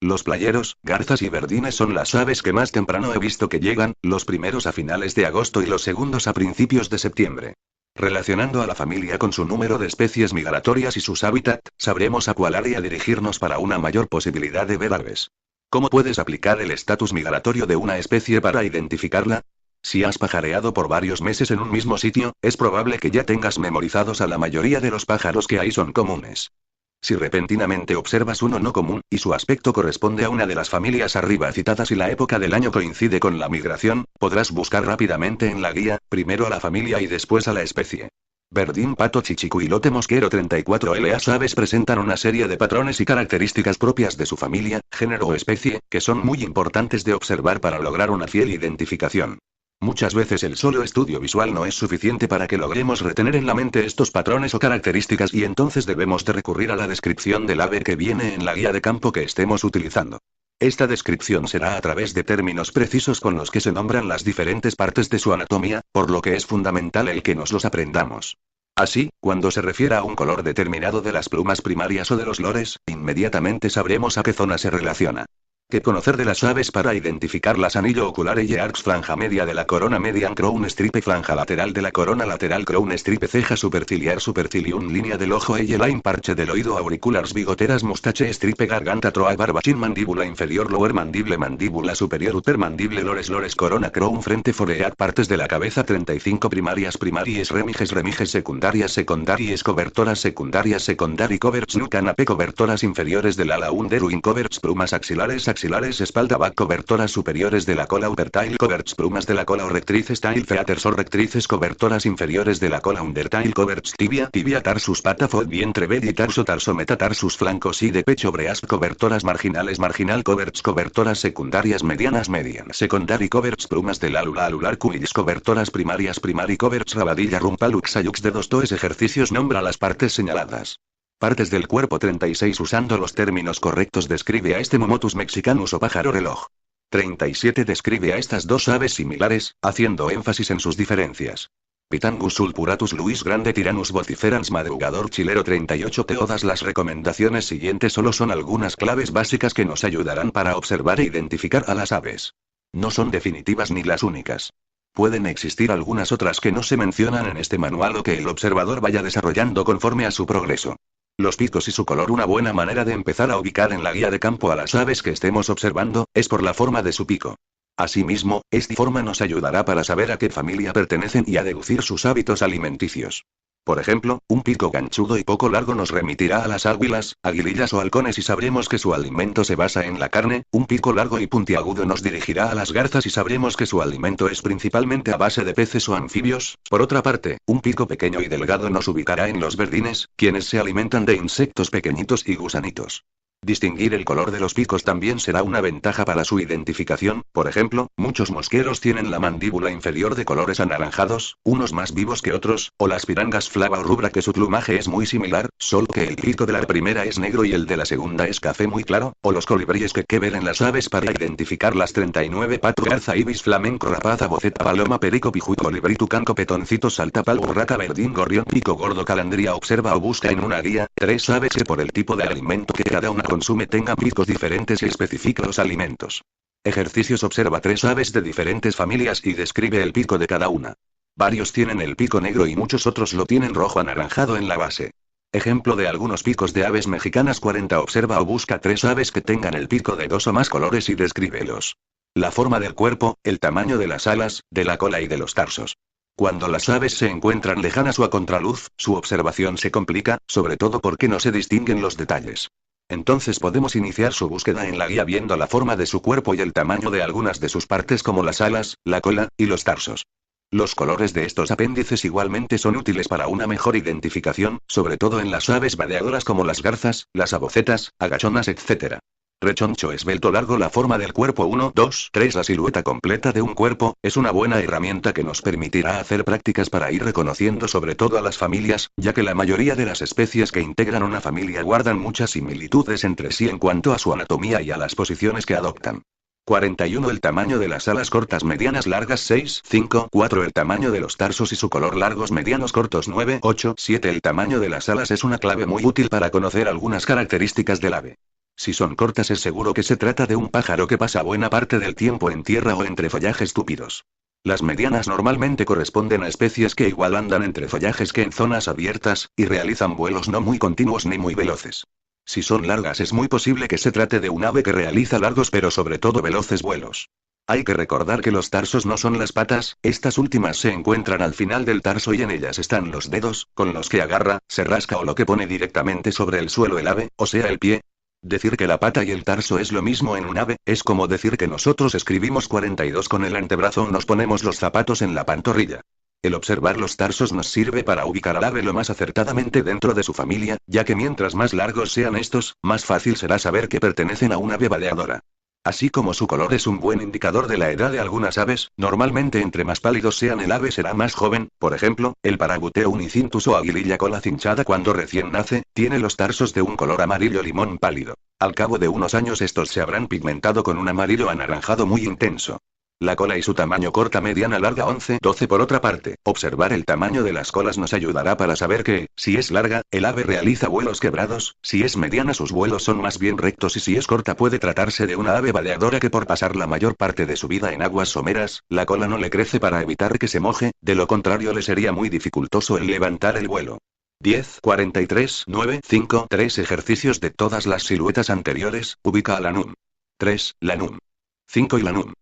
Los playeros, garzas y verdines son las aves que más temprano he visto que llegan, los primeros a finales de agosto y los segundos a principios de septiembre. Relacionando a la familia con su número de especies migratorias y sus hábitats, sabremos a cuál área dirigirnos para una mayor posibilidad de ver aves. ¿Cómo puedes aplicar el estatus migratorio de una especie para identificarla? Si has pajareado por varios meses en un mismo sitio, es probable que ya tengas memorizados a la mayoría de los pájaros que ahí son comunes. Si repentinamente observas uno no común, y su aspecto corresponde a una de las familias arriba citadas y la época del año coincide con la migración, podrás buscar rápidamente en la guía, primero a la familia y después a la especie. Verdín, pato, chichicuilote, mosquero 34. Las aves presentan una serie de patrones y características propias de su familia, género o especie, que son muy importantes de observar para lograr una fiel identificación. Muchas veces el solo estudio visual no es suficiente para que logremos retener en la mente estos patrones o características y entonces debemos de recurrir a la descripción del ave que viene en la guía de campo que estemos utilizando. Esta descripción será a través de términos precisos con los que se nombran las diferentes partes de su anatomía, por lo que es fundamental el que nos los aprendamos. Así, cuando se refiera a un color determinado de las plumas primarias o de los lores, inmediatamente sabremos a qué zona se relaciona. Que conocer de las aves para identificarlas: anillo ocular Eyearx, franja media de la corona median crown stripe, franja lateral de la corona lateral crown stripe, ceja superciliar supercilium, línea del ojo Eyeline, parche del oído auriculars, bigoteras mustache stripe, garganta troa barbachin, mandíbula inferior lower mandible, mandíbula superior upper mandible, lores corona crown, frente forehead, partes de la cabeza 35 primarias remiges secundarias cobertoras secondary coverts nuca nape, cobertoras inferiores del ala underwing coverts, plumas axilares espalda back, cobertoras superiores de la cola upper tail coverts, plumas de la cola o rectrices tail feathers o rectrices, cobertoras inferiores de la cola under tail coverts, tibia tarsus pata foot vientre belly tarso metatarsus flancos y de pecho breast, cobertoras marginales marginal coverts, cobertoras secundarias median secondary coverts, plumas del alular cuills, cobertoras primarias primary coverts, rabadilla rumpalux ayux, dedos toes. Ejercicios: nombra las partes señaladas. Partes del cuerpo 36 usando los términos correctos. Describe a este Momotus mexicanus o pájaro reloj. 37 Describe a estas dos aves similares, haciendo énfasis en sus diferencias. Pitangus sulpuratus luis grande Tyrannus vociferans madrugador chilero. 38 Todas las recomendaciones siguientes solo son algunas claves básicas que nos ayudarán para observar e identificar a las aves. No son definitivas ni las únicas. Pueden existir algunas otras que no se mencionan en este manual o que el observador vaya desarrollando conforme a su progreso. Los picos y su color. Una buena manera de empezar a ubicar en la guía de campo a las aves que estemos observando, es por la forma de su pico. Asimismo, esta forma nos ayudará para saber a qué familia pertenecen y a deducir sus hábitos alimenticios. Por ejemplo, un pico ganchudo y poco largo nos remitirá a las águilas, aguilillas o halcones y sabremos que su alimento se basa en la carne. Un pico largo y puntiagudo nos dirigirá a las garzas y sabremos que su alimento es principalmente a base de peces o anfibios. Por otra parte, un pico pequeño y delgado nos ubicará en los verdines, quienes se alimentan de insectos pequeñitos y gusanitos. Distinguir el color de los picos también será una ventaja para su identificación. Por ejemplo, muchos mosqueros tienen la mandíbula inferior de colores anaranjados, unos más vivos que otros, o las pirangas flava o rubra que su plumaje es muy similar, solo que el pico de la primera es negro y el de la segunda es café muy claro, o los colibríes que ver en las aves para identificar las 39 pato garza ibis flamenco rapaza boceta paloma perico pijú colibrí tucán copetoncito saltapal urraca verdín gorrión pico gordo calandria. Observa o busca en una guía 3 aves que por el tipo de alimento que cada una consume tengan picos diferentes y especifica los alimentos. Ejercicios: observa 3 aves de diferentes familias y describe el pico de cada una. Varios tienen el pico negro y muchos otros lo tienen rojo anaranjado en la base. Ejemplo de algunos picos de aves mexicanas. 40 Observa o busca 3 aves que tengan el pico de 2 o más colores y descríbelos. La forma del cuerpo, el tamaño de las alas, de la cola y de los tarsos. Cuando las aves se encuentran lejanas o a contraluz, su observación se complica, sobre todo porque no se distinguen los detalles. Entonces podemos iniciar su búsqueda en la guía viendo la forma de su cuerpo y el tamaño de algunas de sus partes como las alas, la cola, y los tarsos. Los colores de estos apéndices igualmente son útiles para una mejor identificación, sobre todo en las aves vadeadoras como las garzas, las abocetas, agachonas, etc. Rechoncho esbelto largo. La forma del cuerpo 1, 2, 3. La silueta completa de un cuerpo, es una buena herramienta que nos permitirá hacer prácticas para ir reconociendo sobre todo a las familias, ya que la mayoría de las especies que integran una familia guardan muchas similitudes entre sí en cuanto a su anatomía y a las posiciones que adoptan. 41 El tamaño de las alas cortas medianas largas 6, 5, 4 El tamaño de los tarsos y su color largos medianos cortos 9, 8, 7 El tamaño de las alas es una clave muy útil para conocer algunas características del ave. Si son cortas es seguro que se trata de un pájaro que pasa buena parte del tiempo en tierra o entre follajes túpidos. Las medianas normalmente corresponden a especies que igual andan entre follajes que en zonas abiertas, y realizan vuelos no muy continuos ni muy veloces. Si son largas es muy posible que se trate de un ave que realiza largos pero sobre todo veloces vuelos. Hay que recordar que los tarsos no son las patas, estas últimas se encuentran al final del tarso y en ellas están los dedos, con los que agarra, se rasca o lo que pone directamente sobre el suelo el ave, o sea el pie. Decir que la pata y el tarso es lo mismo en un ave, es como decir que nosotros escribimos 42 con el antebrazo o nos ponemos los zapatos en la pantorrilla. El observar los tarsos nos sirve para ubicar al ave lo más acertadamente dentro de su familia, ya que mientras más largos sean estos, más fácil será saber que pertenecen a un ave vadeadora. Así como su color es un buen indicador de la edad de algunas aves, normalmente entre más pálidos sean el ave será más joven. Por ejemplo, el Parabuteo unicintus o aguililla cola cinchada cuando recién nace, tiene los tarsos de un color amarillo limón pálido. Al cabo de unos años estos se habrán pigmentado con un amarillo anaranjado muy intenso. La cola y su tamaño corta mediana larga 11-12. Por otra parte, observar el tamaño de las colas nos ayudará para saber que, si es larga, el ave realiza vuelos quebrados, si es mediana sus vuelos son más bien rectos y si es corta puede tratarse de una ave vadeadora que por pasar la mayor parte de su vida en aguas someras, la cola no le crece para evitar que se moje, de lo contrario le sería muy dificultoso el levantar el vuelo. 10, 43, 9, 5, 3 ejercicios de todas las siluetas anteriores, ubica a la NUM 3, la NUM 5 y la NUM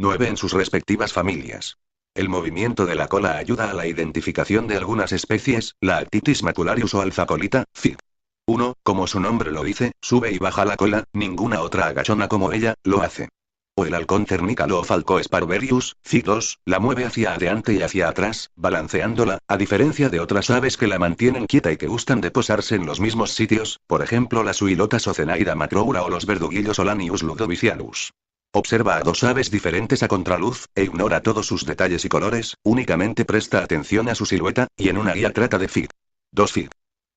9 en sus respectivas familias. El movimiento de la cola ayuda a la identificación de algunas especies, la Actitis macularius o alzacolita, FIG. 1, como su nombre lo dice, sube y baja la cola, ninguna otra agachona como ella, lo hace. O el halcón cernícalo o Falco sparverius, FIG 2, la mueve hacia adelante y hacia atrás, balanceándola, a diferencia de otras aves que la mantienen quieta y que gustan de posarse en los mismos sitios, por ejemplo la Suilota socenaida macroura o los verduguillos Olanius ludovicianus. Observa a dos aves diferentes a contraluz, e ignora todos sus detalles y colores, únicamente presta atención a su silueta, y en una guía trata de FIG. 2 FIG.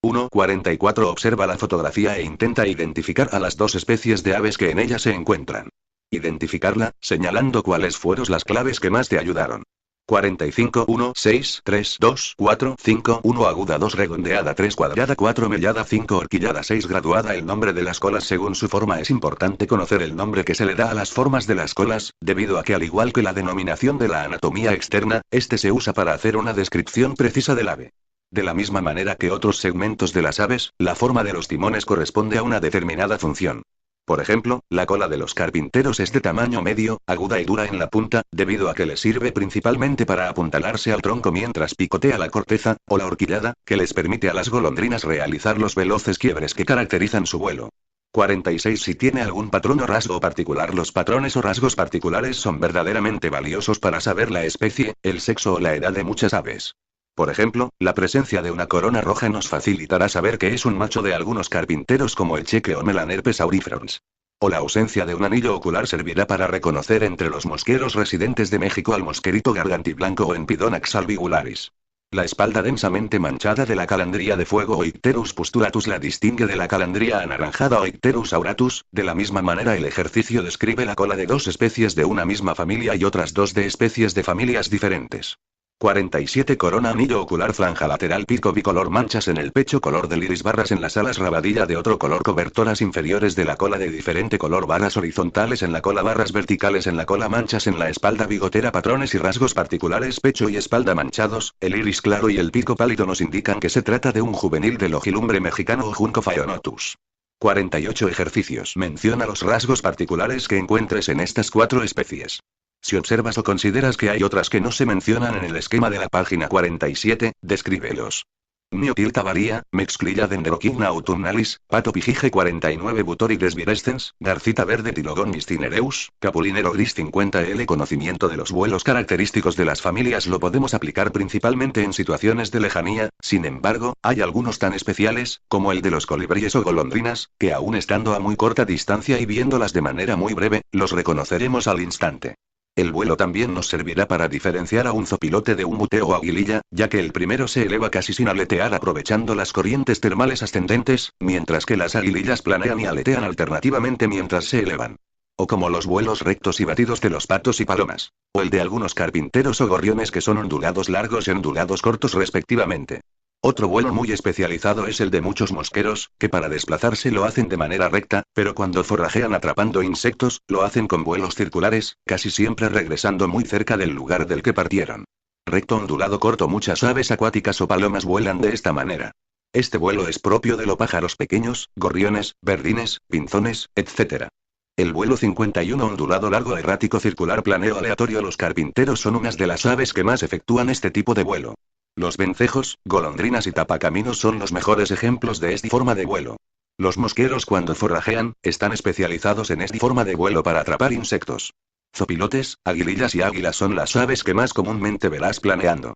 1, 44 observa la fotografía e intenta identificar a las dos especies de aves que en ella se encuentran. Identificarla, señalando cuáles fueron las claves que más te ayudaron. 45 1 6 3 2 4 5 1 aguda 2 redondeada 3 cuadrada 4 mellada 5 horquillada 6 graduada. El nombre de las colas según su forma. Es importante conocer el nombre que se le da a las formas de las colas, debido a que al igual que la denominación de la anatomía externa, este se usa para hacer una descripción precisa del ave. De la misma manera que otros segmentos de las aves, la forma de los timones corresponde a una determinada función. Por ejemplo, la cola de los carpinteros es de tamaño medio, aguda y dura en la punta, debido a que les sirve principalmente para apuntalarse al tronco mientras picotea la corteza, o la horquillada, que les permite a las golondrinas realizar los veloces quiebres que caracterizan su vuelo. 46 Si tiene algún patrón o rasgo particular. Los patrones o rasgos particulares son verdaderamente valiosos para saber la especie, el sexo o la edad de muchas aves. Por ejemplo, la presencia de una corona roja nos facilitará saber que es un macho de algunos carpinteros como el cheque o Melanerpes aurifrons. O la ausencia de un anillo ocular servirá para reconocer entre los mosqueros residentes de México al mosquerito gargantiblanco o Empidonax albigularis. La espalda densamente manchada de la calandria de fuego o Icterus pustulatus la distingue de la calandria anaranjada o Icterus auratus. De la misma manera el ejercicio describe la cola de dos especies de una misma familia y otras dos de especies de familias diferentes. 47 Corona anillo ocular franja lateral pico bicolor manchas en el pecho color del iris barras en las alas rabadilla de otro color cobertoras inferiores de la cola de diferente color barras horizontales en la cola barras verticales en la cola manchas en la espalda bigotera patrones y rasgos particulares pecho y espalda manchados, el iris claro y el pico pálido nos indican que se trata de un juvenil del ojilumbre mexicano o Junco phaeonotus. 48 Ejercicios. Menciona los rasgos particulares que encuentres en estas cuatro especies. Si observas o consideras que hay otras que no se mencionan en el esquema de la página 47, descríbelos. Myotilta varia, Mexclilla dendroquigna autumnalis, Pato pijige 49 Butorides virescens, Garcita verde Tilogon mistinereus, Capulinero gris 50L. Conocimiento de los vuelos característicos de las familias lo podemos aplicar principalmente en situaciones de lejanía, sin embargo, hay algunos tan especiales, como el de los colibríes o golondrinas, que aún estando a muy corta distancia y viéndolas de manera muy breve, los reconoceremos al instante. El vuelo también nos servirá para diferenciar a un zopilote de un buteo o aguililla, ya que el primero se eleva casi sin aletear aprovechando las corrientes termales ascendentes, mientras que las aguilillas planean y aletean alternativamente mientras se elevan. O como los vuelos rectos y batidos de los patos y palomas. O el de algunos carpinteros o gorriones que son ondulados largos y ondulados cortos respectivamente. Otro vuelo muy especializado es el de muchos mosqueros, que para desplazarse lo hacen de manera recta, pero cuando forrajean atrapando insectos, lo hacen con vuelos circulares, casi siempre regresando muy cerca del lugar del que partieron. Recto ondulado corto. Muchas aves acuáticas o palomas vuelan de esta manera. Este vuelo es propio de los pájaros pequeños, gorriones, verdines, pinzones, etc. El vuelo 51 ondulado largo errático circular planeo aleatorio. Los carpinteros son unas de las aves que más efectúan este tipo de vuelo. Los vencejos, golondrinas y tapacaminos son los mejores ejemplos de esta forma de vuelo. Los mosqueros cuando forrajean, están especializados en esta forma de vuelo para atrapar insectos. Zopilotes, aguilillas y águilas son las aves que más comúnmente verás planeando.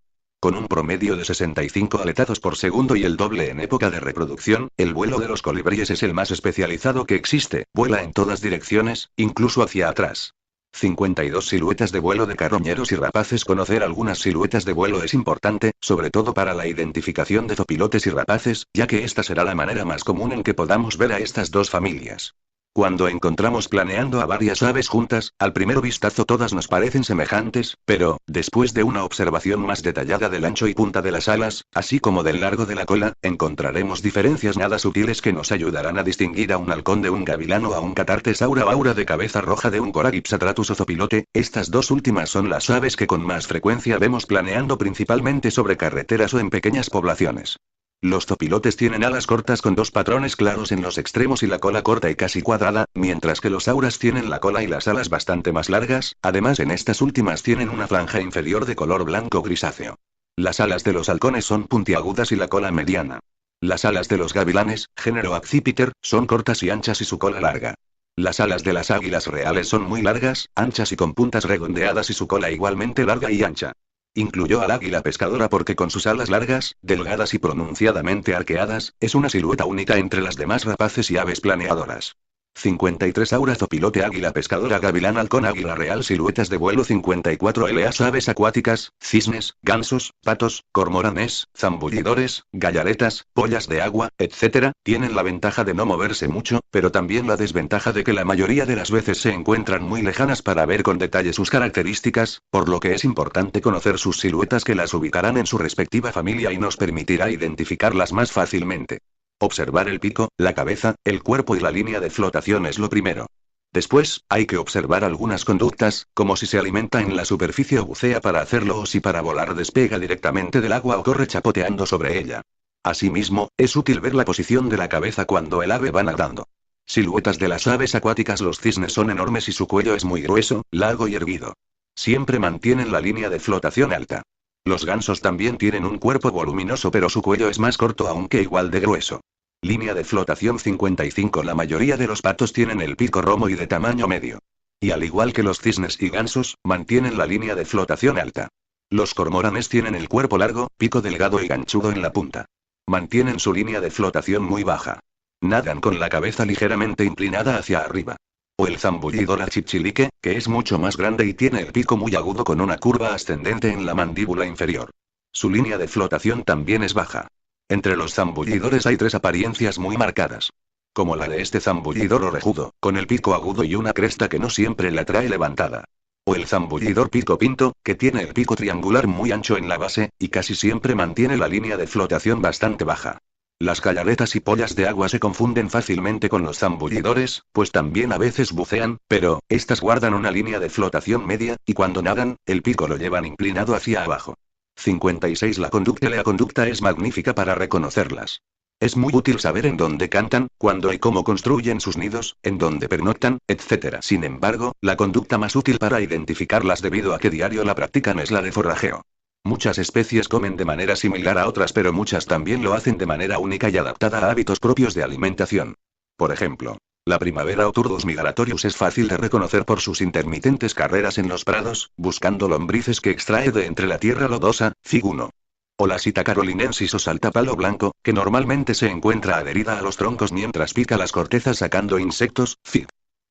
con un promedio de 65 aletados por segundo y el doble en época de reproducción. El vuelo de los colibríes es el más especializado que existe, vuela en todas direcciones, incluso hacia atrás. 52 siluetas de vuelo de carroñeros y rapaces. Conocer algunas siluetas de vuelo es importante, sobre todo para la identificación de zopilotes y rapaces, ya que esta será la manera más común en que podamos ver a estas dos familias. Cuando encontramos planeando a varias aves juntas, al primer vistazo todas nos parecen semejantes, pero, después de una observación más detallada del ancho y punta de las alas, así como del largo de la cola, encontraremos diferencias nada sutiles que nos ayudarán a distinguir a un halcón de un gavilán o a un catartesaura aura de cabeza roja de un Coragypsatratus o zopilote. Estas dos últimas son las aves que con más frecuencia vemos planeando principalmente sobre carreteras o en pequeñas poblaciones. Los zopilotes tienen alas cortas con dos patrones claros en los extremos y la cola corta y casi cuadrada, mientras que los auras tienen la cola y las alas bastante más largas, además en estas últimas tienen una franja inferior de color blanco grisáceo. Las alas de los halcones son puntiagudas y la cola mediana. Las alas de los gavilanes, género Accipiter, son cortas y anchas y su cola larga. Las alas de las águilas reales son muy largas, anchas y con puntas redondeadas y su cola igualmente larga y ancha. Incluyó al águila pescadora porque con sus alas largas, delgadas y pronunciadamente arqueadas, es una silueta única entre las demás rapaces y aves planeadoras. 53 aura zopilote águila pescadora gavilán halcón águila real siluetas de vuelo 54 LAs aves acuáticas, cisnes, gansos, patos, cormoranes, zambullidores, gallaretas, pollas de agua, etc., tienen la ventaja de no moverse mucho, pero también la desventaja de que la mayoría de las veces se encuentran muy lejanas para ver con detalle sus características, por lo que es importante conocer sus siluetas que las ubicarán en su respectiva familia y nos permitirá identificarlas más fácilmente. Observar el pico, la cabeza, el cuerpo y la línea de flotación es lo primero. Después, hay que observar algunas conductas, como si se alimenta en la superficie o bucea para hacerlo o si para volar despega directamente del agua o corre chapoteando sobre ella. Asimismo, es útil ver la posición de la cabeza cuando el ave va nadando. Siluetas de las aves acuáticas. Los cisnes son enormes y su cuello es muy grueso, largo y erguido. Siempre mantienen la línea de flotación alta. Los gansos también tienen un cuerpo voluminoso pero su cuello es más corto aunque igual de grueso. Línea de flotación 55. La mayoría de los patos tienen el pico romo y de tamaño medio. Y al igual que los cisnes y gansos, mantienen la línea de flotación alta. Los cormoranes tienen el cuerpo largo, pico delgado y ganchudo en la punta. Mantienen su línea de flotación muy baja. Nadan con la cabeza ligeramente inclinada hacia arriba. O el zambullidor achichilique, que es mucho más grande y tiene el pico muy agudo con una curva ascendente en la mandíbula inferior. Su línea de flotación también es baja. Entre los zambullidores hay tres apariencias muy marcadas. Como la de este zambullidor orejudo, con el pico agudo y una cresta que no siempre la trae levantada. O el zambullidor pico pinto, que tiene el pico triangular muy ancho en la base, y casi siempre mantiene la línea de flotación bastante baja. Las gallaretas y pollas de agua se confunden fácilmente con los zambullidores, pues también a veces bucean, pero, estas guardan una línea de flotación media, y cuando nadan, el pico lo llevan inclinado hacia abajo. 56. La conducta es magnífica para reconocerlas. Es muy útil saber en dónde cantan, cuándo y cómo construyen sus nidos, en dónde pernoctan, etc. Sin embargo, la conducta más útil para identificarlas debido a que diario la practican es la de forrajeo. Muchas especies comen de manera similar a otras, pero muchas también lo hacen de manera única y adaptada a hábitos propios de alimentación. Por ejemplo, la primavera Oturdus migratorius es fácil de reconocer por sus intermitentes carreras en los prados, buscando lombrices que extrae de entre la tierra lodosa, Fig 1. O la Sita carolinensis o saltapalo blanco, que normalmente se encuentra adherida a los troncos mientras pica las cortezas sacando insectos, Fig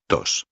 2.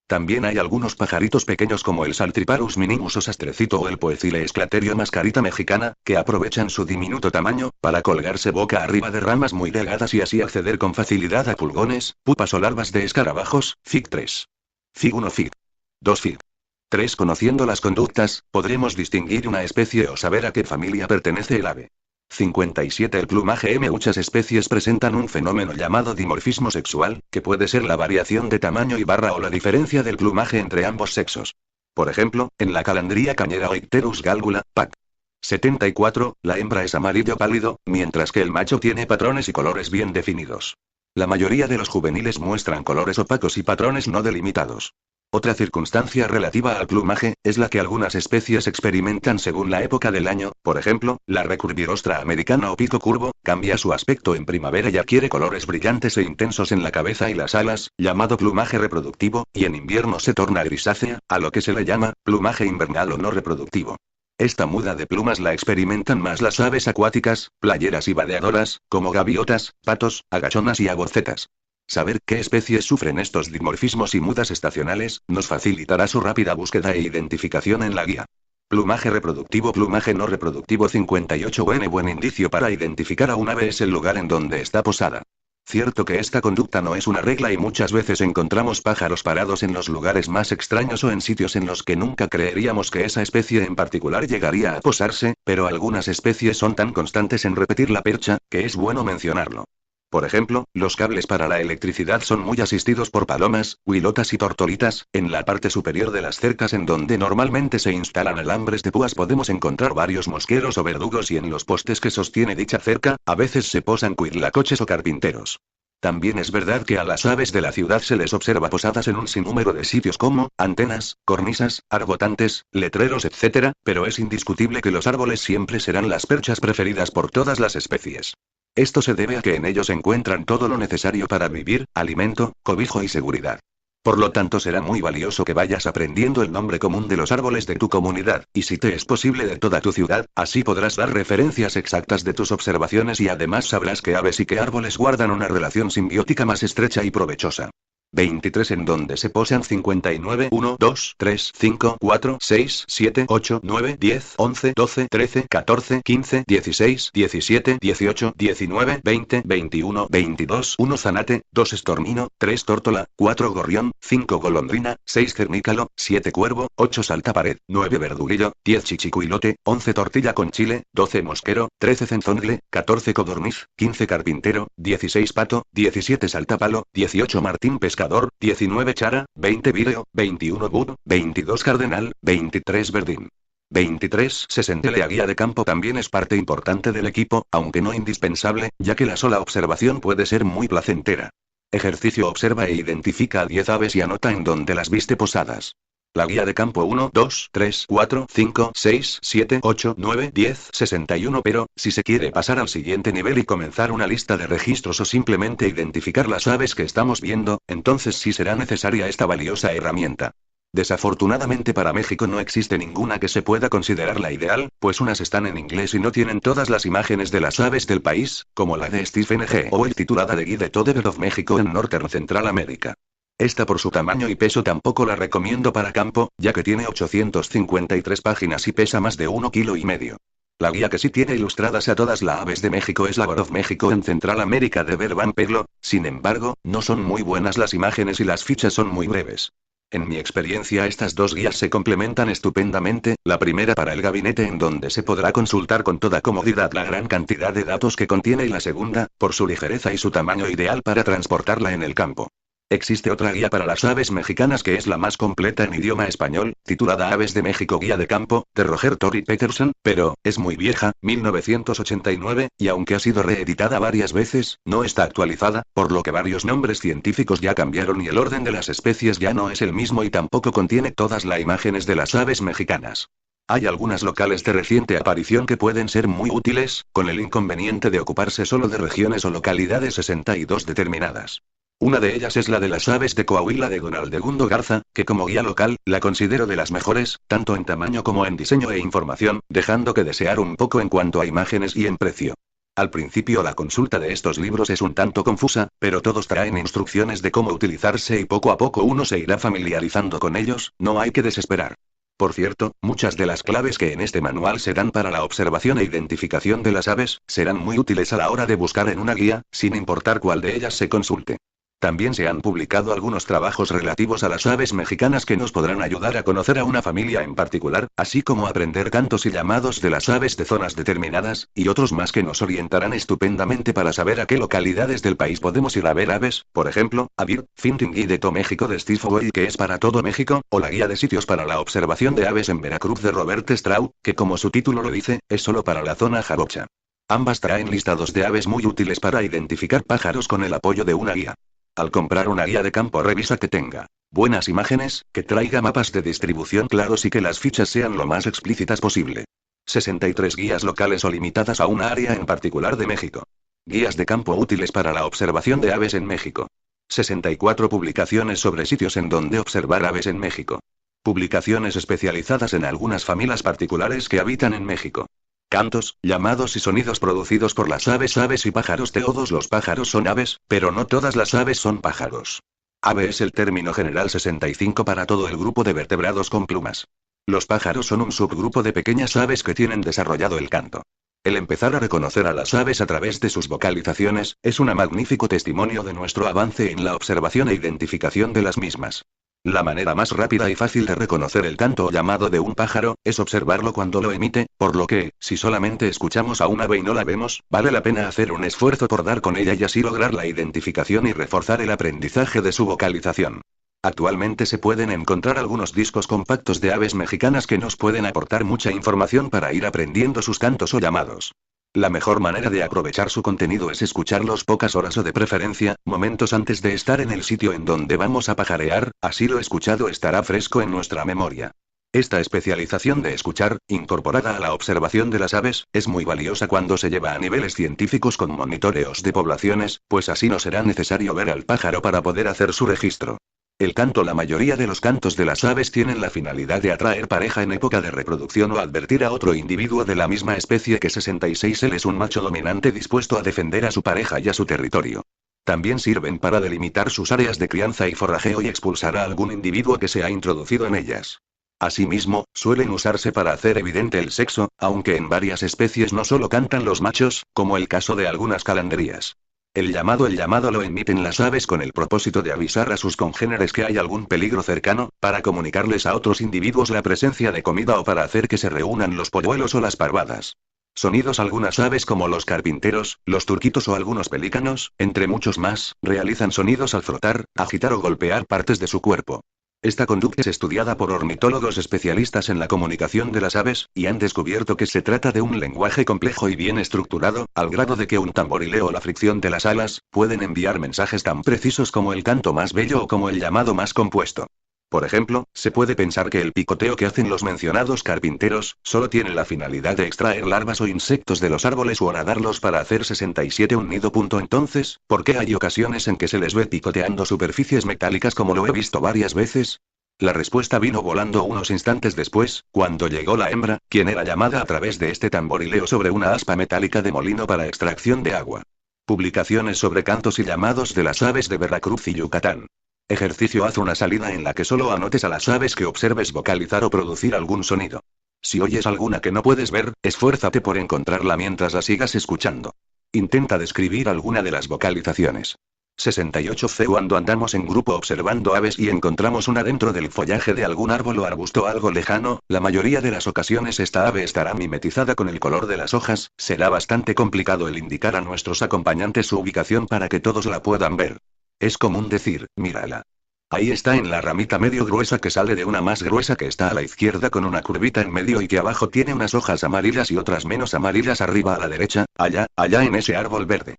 También hay algunos pajaritos pequeños como el Saltriparus minimus o sastrecito o el Poecile esclaterio mascarita mexicana, que aprovechan su diminuto tamaño, para colgarse boca arriba de ramas muy delgadas y así acceder con facilidad a pulgones, pupas o larvas de escarabajos, Fig 3. Fig 1 Fig 2 Fig 3. Conociendo las conductas, podremos distinguir una especie o saber a qué familia pertenece el ave. 57. El plumaje. Muchas especies presentan un fenómeno llamado dimorfismo sexual, que puede ser la variación de tamaño y barra o la diferencia del plumaje entre ambos sexos. Por ejemplo, en la calandría cañera o Icterus gálgula, PAC. 74. La hembra es amarillo pálido, mientras que el macho tiene patrones y colores bien definidos. La mayoría de los juveniles muestran colores opacos y patrones no delimitados. Otra circunstancia relativa al plumaje, es la que algunas especies experimentan según la época del año. Por ejemplo, la recurvirostra americana o pico curvo, cambia su aspecto en primavera y adquiere colores brillantes e intensos en la cabeza y las alas, llamado plumaje reproductivo, y en invierno se torna grisácea, a lo que se le llama plumaje invernal o no reproductivo. Esta muda de plumas la experimentan más las aves acuáticas, playeras y vadeadoras, como gaviotas, patos, agachonas y aborcetas. Saber qué especies sufren estos dimorfismos y mudas estacionales, nos facilitará su rápida búsqueda e identificación en la guía. Plumaje reproductivo, plumaje no reproductivo 58. Buen indicio para identificar a un ave es el lugar en donde está posada. Cierto que esta conducta no es una regla y muchas veces encontramos pájaros parados en los lugares más extraños o en sitios en los que nunca creeríamos que esa especie en particular llegaría a posarse, pero algunas especies son tan constantes en repetir la percha, que es bueno mencionarlo. Por ejemplo, los cables para la electricidad son muy asistidos por palomas, huilotas y tortolitas. En la parte superior de las cercas en donde normalmente se instalan alambres de púas podemos encontrar varios mosqueros o verdugos y en los postes que sostiene dicha cerca, a veces se posan cuitlacoches o carpinteros. También es verdad que a las aves de la ciudad se les observa posadas en un sinnúmero de sitios como antenas, cornisas, arbotantes, letreros, etc., pero es indiscutible que los árboles siempre serán las perchas preferidas por todas las especies. Esto se debe a que en ellos encuentran todo lo necesario para vivir, alimento, cobijo y seguridad. Por lo tanto será muy valioso que vayas aprendiendo el nombre común de los árboles de tu comunidad, y si te es posible de toda tu ciudad, así podrás dar referencias exactas de tus observaciones y además sabrás qué aves y qué árboles guardan una relación simbiótica más estrecha y provechosa. 23 en donde se posan 59 1 2 3 5 4 6 7 8 9 10 11 12 13 14 15 16 17 18 19 20 21 22 1 zanate, 2 estornino, 3 tórtola, 4 gorrión, 5 golondrina, 6 cernícalo, 7 cuervo, 8 saltapared, 9 verduguillo, 10 chichicuilote, 11 tortilla con chile, 12 mosquero, 13 cenzongle, 14 codorniz, 15 carpintero, 16 pato, 17 saltapalo, 18 martín pescador, 19 chara, 20 vireo, 21 bud, 22 cardenal, 23 verdín. 23. La guía de campo también es parte importante del equipo, aunque no indispensable, ya que la sola observación puede ser muy placentera. Ejercicio: observa e identifica a 10 aves y anota en dónde las viste posadas. La guía de campo 1, 2, 3, 4, 5, 6, 7, 8, 9, 10, 61. Pero, si se quiere pasar al siguiente nivel y comenzar una lista de registros o simplemente identificar las aves que estamos viendo, entonces sí será necesaria esta valiosa herramienta. Desafortunadamente para México no existe ninguna que se pueda considerar la ideal, pues unas están en inglés y no tienen todas las imágenes de las aves del país, como la de Stephen G. Owen titulada The Guide to the Bird of Mexico en Northern Central America. Esta por su tamaño y peso tampoco la recomiendo para campo, ya que tiene 853 páginas y pesa más de 1,5 kg. La guía que sí tiene ilustradas a todas las aves de México es la Bird of Mexico en Central América de Bert Van Perlo. Sin embargo, no son muy buenas las imágenes y las fichas son muy breves. En mi experiencia estas dos guías se complementan estupendamente, la primera para el gabinete en donde se podrá consultar con toda comodidad la gran cantidad de datos que contiene y la segunda, por su ligereza y su tamaño ideal para transportarla en el campo. Existe otra guía para las aves mexicanas que es la más completa en idioma español, titulada Aves de México Guía de Campo, de Roger Torrey Peterson, pero, es muy vieja, 1989, y aunque ha sido reeditada varias veces, no está actualizada, por lo que varios nombres científicos ya cambiaron y el orden de las especies ya no es el mismo y tampoco contiene todas las imágenes de las aves mexicanas. Hay algunas locales de reciente aparición que pueden ser muy útiles, con el inconveniente de ocuparse solo de regiones o localidades 62 determinadas. Una de ellas es la de las aves de Coahuila de Don Aldegundo Garza, que como guía local, la considero de las mejores, tanto en tamaño como en diseño e información, dejando que desear un poco en cuanto a imágenes y en precio. Al principio la consulta de estos libros es un tanto confusa, pero todos traen instrucciones de cómo utilizarse y poco a poco uno se irá familiarizando con ellos, no hay que desesperar. Por cierto, muchas de las claves que en este manual se dan para la observación e identificación de las aves, serán muy útiles a la hora de buscar en una guía, sin importar cuál de ellas se consulte. También se han publicado algunos trabajos relativos a las aves mexicanas que nos podrán ayudar a conocer a una familia en particular, así como aprender cantos y llamados de las aves de zonas determinadas, y otros más que nos orientarán estupendamente para saber a qué localidades del país podemos ir a ver aves, por ejemplo, a Bird Finding Guide to México de Steve Boyle que es para todo México, o la guía de sitios para la observación de aves en Veracruz de Robert Straub, que como su título lo dice, es solo para la zona jarocha. Ambas traen listados de aves muy útiles para identificar pájaros con el apoyo de una guía. Al comprar una guía de campo revisa que tenga buenas imágenes, que traiga mapas de distribución claros y que las fichas sean lo más explícitas posible. 63 guías locales o limitadas a una área en particular de México. Guías de campo útiles para la observación de aves en México. 64 publicaciones sobre sitios en donde observar aves en México. Publicaciones especializadas en algunas familias particulares que habitan en México. Cantos, llamados y sonidos producidos por las aves. Aves y pájaros. Todos los pájaros son aves, pero no todas las aves son pájaros. Ave es el término general 65 para todo el grupo de vertebrados con plumas. Los pájaros son un subgrupo de pequeñas aves que tienen desarrollado el canto. El empezar a reconocer a las aves a través de sus vocalizaciones, es un magnífico testimonio de nuestro avance en la observación e identificación de las mismas. La manera más rápida y fácil de reconocer el canto o llamado de un pájaro, es observarlo cuando lo emite, por lo que, si solamente escuchamos a un ave y no la vemos, vale la pena hacer un esfuerzo por dar con ella y así lograr la identificación y reforzar el aprendizaje de su vocalización. Actualmente se pueden encontrar algunos discos compactos de aves mexicanas que nos pueden aportar mucha información para ir aprendiendo sus cantos o llamados. La mejor manera de aprovechar su contenido es escucharlos pocas horas o de preferencia, momentos antes de estar en el sitio en donde vamos a pajarear, así lo escuchado estará fresco en nuestra memoria. Esta especialización de escuchar, incorporada a la observación de las aves, es muy valiosa cuando se lleva a niveles científicos con monitoreos de poblaciones, pues así no será necesario ver al pájaro para poder hacer su registro. El canto. La mayoría de los cantos de las aves tienen la finalidad de atraer pareja en época de reproducción o advertir a otro individuo de la misma especie que 66. Él es un macho dominante dispuesto a defender a su pareja y a su territorio. También sirven para delimitar sus áreas de crianza y forrajeo y expulsar a algún individuo que se ha introducido en ellas. Asimismo, suelen usarse para hacer evidente el sexo, aunque en varias especies no solo cantan los machos, como el caso de algunas calandrías. El llamado lo emiten las aves con el propósito de avisar a sus congéneres que hay algún peligro cercano, para comunicarles a otros individuos la presencia de comida o para hacer que se reúnan los polluelos o las parvadas. Sonidos. Algunas aves como los carpinteros, los turquitos o algunos pelícanos, entre muchos más, realizan sonidos al frotar, agitar o golpear partes de su cuerpo. Esta conducta es estudiada por ornitólogos especialistas en la comunicación de las aves, y han descubierto que se trata de un lenguaje complejo y bien estructurado, al grado de que un tamborileo o la fricción de las alas, pueden enviar mensajes tan precisos como el canto más bello o como el llamado más compuesto. Por ejemplo, se puede pensar que el picoteo que hacen los mencionados carpinteros, solo tiene la finalidad de extraer larvas o insectos de los árboles o horadarlos para hacer 67 un nido. Entonces, ¿por qué hay ocasiones en que se les ve picoteando superficies metálicas como lo he visto varias veces? La respuesta vino volando unos instantes después, cuando llegó la hembra, quien era llamada a través de este tamborileo sobre una aspa metálica de molino para extracción de agua. Publicaciones sobre cantos y llamados de las aves de Veracruz y Yucatán. Ejercicio. Haz una salida en la que solo anotes a las aves que observes vocalizar o producir algún sonido. Si oyes alguna que no puedes ver, esfuérzate por encontrarla mientras la sigas escuchando. Intenta describir alguna de las vocalizaciones. 68C. Cuando andamos en grupo observando aves y encontramos una dentro del follaje de algún árbol o arbusto algo lejano, la mayoría de las ocasiones esta ave estará mimetizada con el color de las hojas. Será bastante complicado el indicar a nuestros acompañantes su ubicación para que todos la puedan ver. Es común decir, mírala. Ahí está en la ramita medio gruesa que sale de una más gruesa que está a la izquierda con una curvita en medio y que abajo tiene unas hojas amarillas y otras menos amarillas arriba a la derecha, allá en ese árbol verde.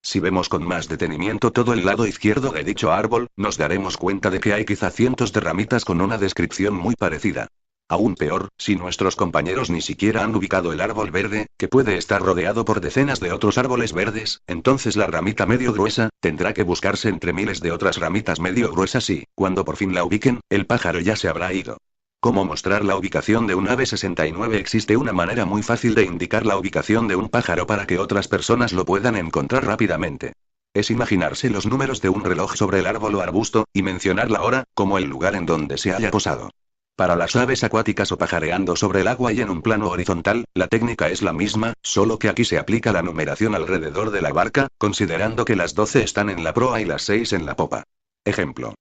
Si vemos con más detenimiento todo el lado izquierdo de dicho árbol, nos daremos cuenta de que hay quizá cientos de ramitas con una descripción muy parecida. Aún peor, si nuestros compañeros ni siquiera han ubicado el árbol verde, que puede estar rodeado por decenas de otros árboles verdes, entonces la ramita medio gruesa, tendrá que buscarse entre miles de otras ramitas medio gruesas y, cuando por fin la ubiquen, el pájaro ya se habrá ido. ¿Cómo mostrar la ubicación de un ave? 69. Existe una manera muy fácil de indicar la ubicación de un pájaro para que otras personas lo puedan encontrar rápidamente. Es imaginarse los números de un reloj sobre el árbol o arbusto, y mencionar la hora, como el lugar en donde se haya posado. Para las aves acuáticas o pajareando sobre el agua y en un plano horizontal, la técnica es la misma, solo que aquí se aplica la numeración alrededor de la barca, considerando que las 12 están en la proa y las 6 en la popa. Ejemplo.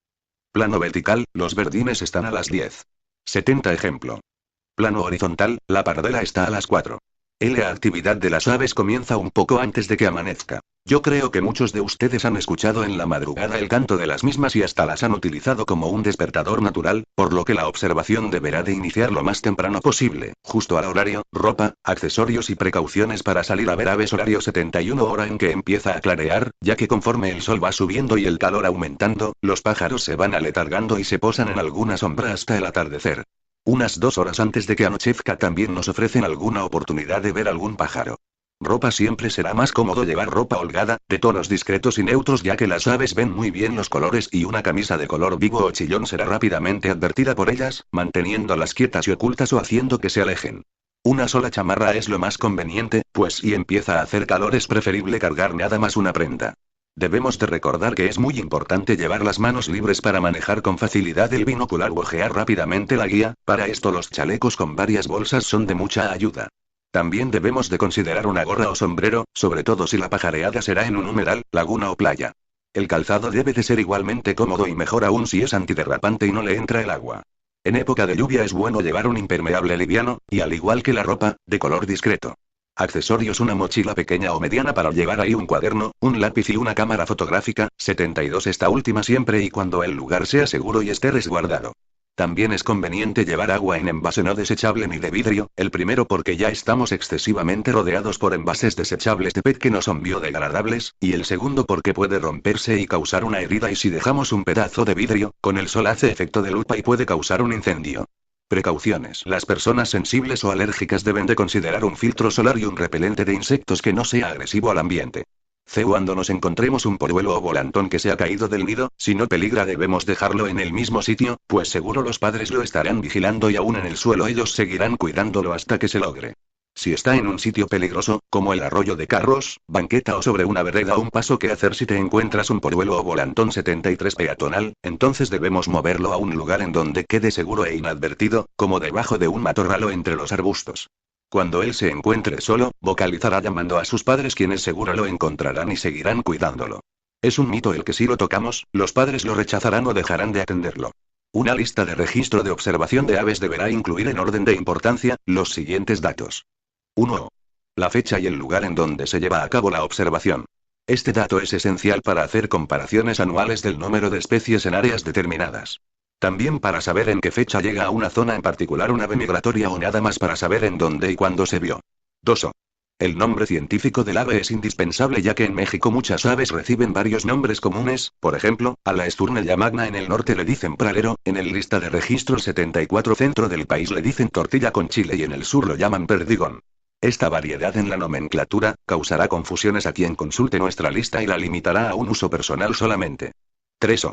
Plano vertical, los verdines están a las 10. 70. Ejemplo. Plano horizontal, la pardela está a las 4. La actividad de las aves comienza un poco antes de que amanezca. Yo creo que muchos de ustedes han escuchado en la madrugada el canto de las mismas y hasta las han utilizado como un despertador natural, por lo que la observación deberá de iniciar lo más temprano posible, justo al horario, ropa, accesorios y precauciones para salir a ver aves. Horario 71, hora en que empieza a clarear, ya que conforme el sol va subiendo y el calor aumentando, los pájaros se van aletargando y se posan en alguna sombra hasta el atardecer. Unas 2 horas antes de que anochezca también nos ofrecen alguna oportunidad de ver algún pájaro. Ropa siempre será más cómodo llevar ropa holgada, de tonos discretos y neutros ya que las aves ven muy bien los colores y una camisa de color vivo o chillón será rápidamente advertida por ellas, manteniéndolas quietas y ocultas o haciendo que se alejen. Una sola chamarra es lo más conveniente, pues si empieza a hacer calor es preferible cargar nada más una prenda. Debemos de recordar que es muy importante llevar las manos libres para manejar con facilidad el binocular o ojear rápidamente la guía, para esto los chalecos con varias bolsas son de mucha ayuda. También debemos de considerar una gorra o sombrero, sobre todo si la pajareada será en un humedal, laguna o playa. El calzado debe de ser igualmente cómodo y mejor aún si es antiderrapante y no le entra el agua. En época de lluvia es bueno llevar un impermeable liviano, y al igual que la ropa, de color discreto. Accesorios: una mochila pequeña o mediana para llevar ahí un cuaderno, un lápiz y una cámara fotográfica, 72 esta última siempre y cuando el lugar sea seguro y esté resguardado. También es conveniente llevar agua en envase no desechable ni de vidrio, el primero porque ya estamos excesivamente rodeados por envases desechables de PET que no son biodegradables, y el segundo porque puede romperse y causar una herida y si dejamos un pedazo de vidrio, con el sol hace efecto de lupa y puede causar un incendio. Precauciones: las personas sensibles o alérgicas deben de considerar un filtro solar y un repelente de insectos que no sea agresivo al ambiente. Cuando nos encontremos un polluelo o volantón que se ha caído del nido, si no peligra debemos dejarlo en el mismo sitio, pues seguro los padres lo estarán vigilando y aún en el suelo ellos seguirán cuidándolo hasta que se logre. Si está en un sitio peligroso, como el arroyo de carros, banqueta o sobre una vereda o un paso que hacer si te encuentras un polluelo o volantón 73 peatonal, entonces debemos moverlo a un lugar en donde quede seguro e inadvertido, como debajo de un matorral o entre los arbustos. Cuando él se encuentre solo, vocalizará llamando a sus padres quienes seguro lo encontrarán y seguirán cuidándolo. Es un mito el que si lo tocamos, los padres lo rechazarán o dejarán de atenderlo. Una lista de registro de observación de aves deberá incluir en orden de importancia, los siguientes datos. 1. La fecha y el lugar en donde se lleva a cabo la observación. Este dato es esencial para hacer comparaciones anuales del número de especies en áreas determinadas. También para saber en qué fecha llega a una zona en particular un ave migratoria o nada más para saber en dónde y cuándo se vio. 2. El nombre científico del ave es indispensable ya que en México muchas aves reciben varios nombres comunes, por ejemplo, a la Esturnella magna en el norte le dicen pralero, en el lista de registro 74 centro del país le dicen tortilla con chile y en el sur lo llaman perdigón. Esta variedad en la nomenclatura causará confusiones a quien consulte nuestra lista y la limitará a un uso personal solamente. 3.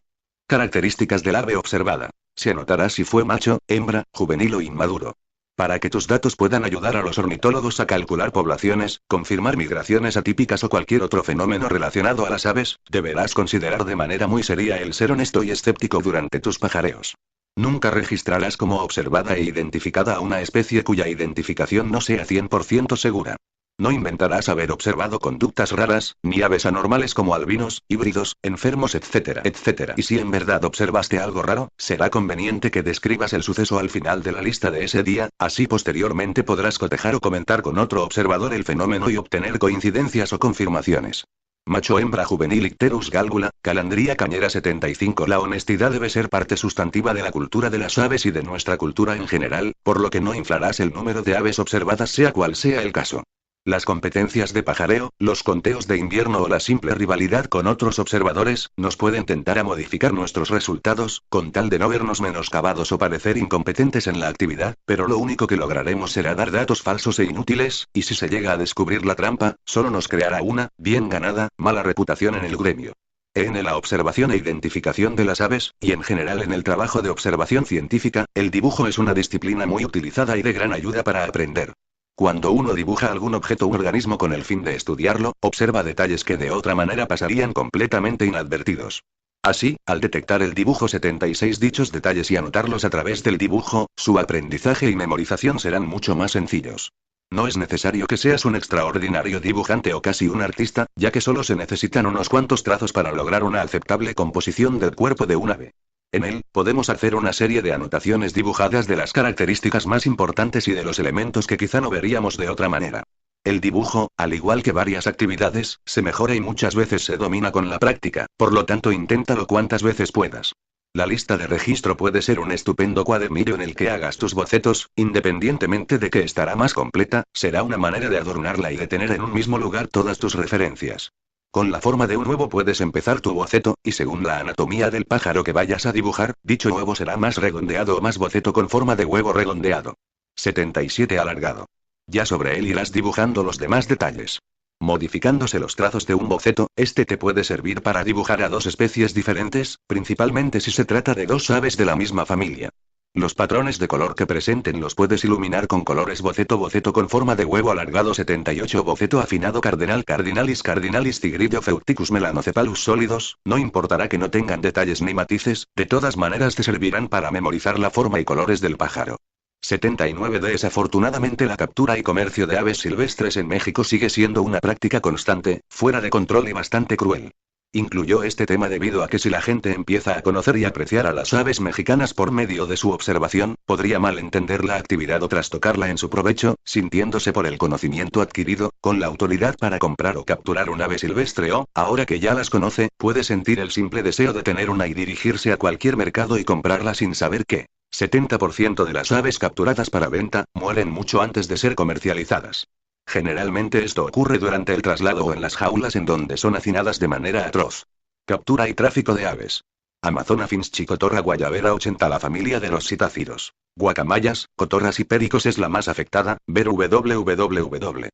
Características del ave observada. Se anotará si fue macho, hembra, juvenil o inmaduro. Para que tus datos puedan ayudar a los ornitólogos a calcular poblaciones, confirmar migraciones atípicas o cualquier otro fenómeno relacionado a las aves, deberás considerar de manera muy seria el ser honesto y escéptico durante tus pajareos. Nunca registrarás como observada e identificada a una especie cuya identificación no sea 100% segura. No inventarás haber observado conductas raras, ni aves anormales como albinos, híbridos, enfermos, etcétera, etcétera. Y si en verdad observaste algo raro, será conveniente que describas el suceso al final de la lista de ese día, así posteriormente podrás cotejar o comentar con otro observador el fenómeno y obtener coincidencias o confirmaciones. Macho, hembra, juvenil, Icterus gálgula, Calandria cañera 75. La honestidad debe ser parte sustantiva de la cultura de las aves y de nuestra cultura en general, por lo que no inflarás el número de aves observadas sea cual sea el caso. Las competencias de pajareo, los conteos de invierno o la simple rivalidad con otros observadores, nos pueden tentar a modificar nuestros resultados, con tal de no vernos menoscabados o parecer incompetentes en la actividad, pero lo único que lograremos será dar datos falsos e inútiles, y si se llega a descubrir la trampa, solo nos creará una, bien ganada, mala reputación en el gremio. En la observación e identificación de las aves, y en general en el trabajo de observación científica, el dibujo es una disciplina muy utilizada y de gran ayuda para aprender. Cuando uno dibuja algún objeto u organismo con el fin de estudiarlo, observa detalles que de otra manera pasarían completamente inadvertidos. Así, al detectar el dibujo 76 dichos detalles y anotarlos a través del dibujo, su aprendizaje y memorización serán mucho más sencillos. No es necesario que seas un extraordinario dibujante o casi un artista, ya que solo se necesitan unos cuantos trazos para lograr una aceptable composición del cuerpo de un ave. En él, podemos hacer una serie de anotaciones dibujadas de las características más importantes y de los elementos que quizá no veríamos de otra manera. El dibujo, al igual que varias actividades, se mejora y muchas veces se domina con la práctica, por lo tanto inténtalo cuantas veces puedas. La lista de registro puede ser un estupendo cuadernillo en el que hagas tus bocetos, independientemente de que estará más completa, será una manera de adornarla y de tener en un mismo lugar todas tus referencias. Con la forma de un huevo puedes empezar tu boceto, y según la anatomía del pájaro que vayas a dibujar, dicho huevo será más redondeado o más boceto con forma de huevo redondeado. 77 alargado. Ya sobre él irás dibujando los demás detalles. Modificándose los trazos de un boceto, este te puede servir para dibujar a dos especies diferentes, principalmente si se trata de dos aves de la misma familia. Los patrones de color que presenten los puedes iluminar con colores boceto con forma de huevo alargado 78 boceto afinado cardinalis tigrillo feuticus melanocephalus sólidos, no importará que no tengan detalles ni matices, de todas maneras te servirán para memorizar la forma y colores del pájaro. 79. Desafortunadamente la captura y comercio de aves silvestres en México sigue siendo una práctica constante, fuera de control y bastante cruel. Incluyó este tema debido a que si la gente empieza a conocer y apreciar a las aves mexicanas por medio de su observación, podría malentender la actividad o trastocarla en su provecho, sintiéndose por el conocimiento adquirido, con la autoridad para comprar o capturar un ave silvestre o, ahora que ya las conoce, puede sentir el simple deseo de tener una y dirigirse a cualquier mercado y comprarla sin saber que 70% de las aves capturadas para venta mueren mucho antes de ser comercializadas. Generalmente esto ocurre durante el traslado o en las jaulas en donde son hacinadas de manera atroz. Captura y tráfico de aves. Amazona finch cotorra guayabera 80. La familia de los citácidos, guacamayas, cotorras y pericos es la más afectada, ver www.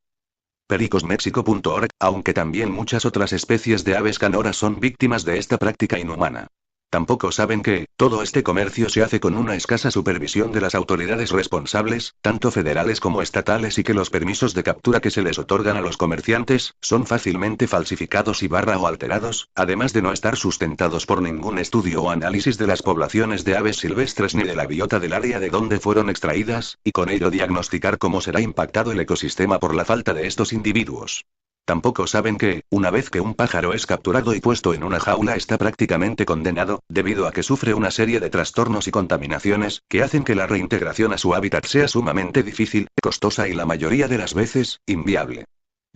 pericosmexico.org, aunque también muchas otras especies de aves canoras son víctimas de esta práctica inhumana. Tampoco saben que, todo este comercio se hace con una escasa supervisión de las autoridades responsables, tanto federales como estatales y que los permisos de captura que se les otorgan a los comerciantes, son fácilmente falsificados y o alterados, además de no estar sustentados por ningún estudio o análisis de las poblaciones de aves silvestres ni de la biota del área de donde fueron extraídas, y con ello diagnosticar cómo será impactado el ecosistema por la falta de estos individuos. Tampoco saben que, una vez que un pájaro es capturado y puesto en una jaula está prácticamente condenado, debido a que sufre una serie de trastornos y contaminaciones, que hacen que la reintegración a su hábitat sea sumamente difícil, costosa y la mayoría de las veces, inviable.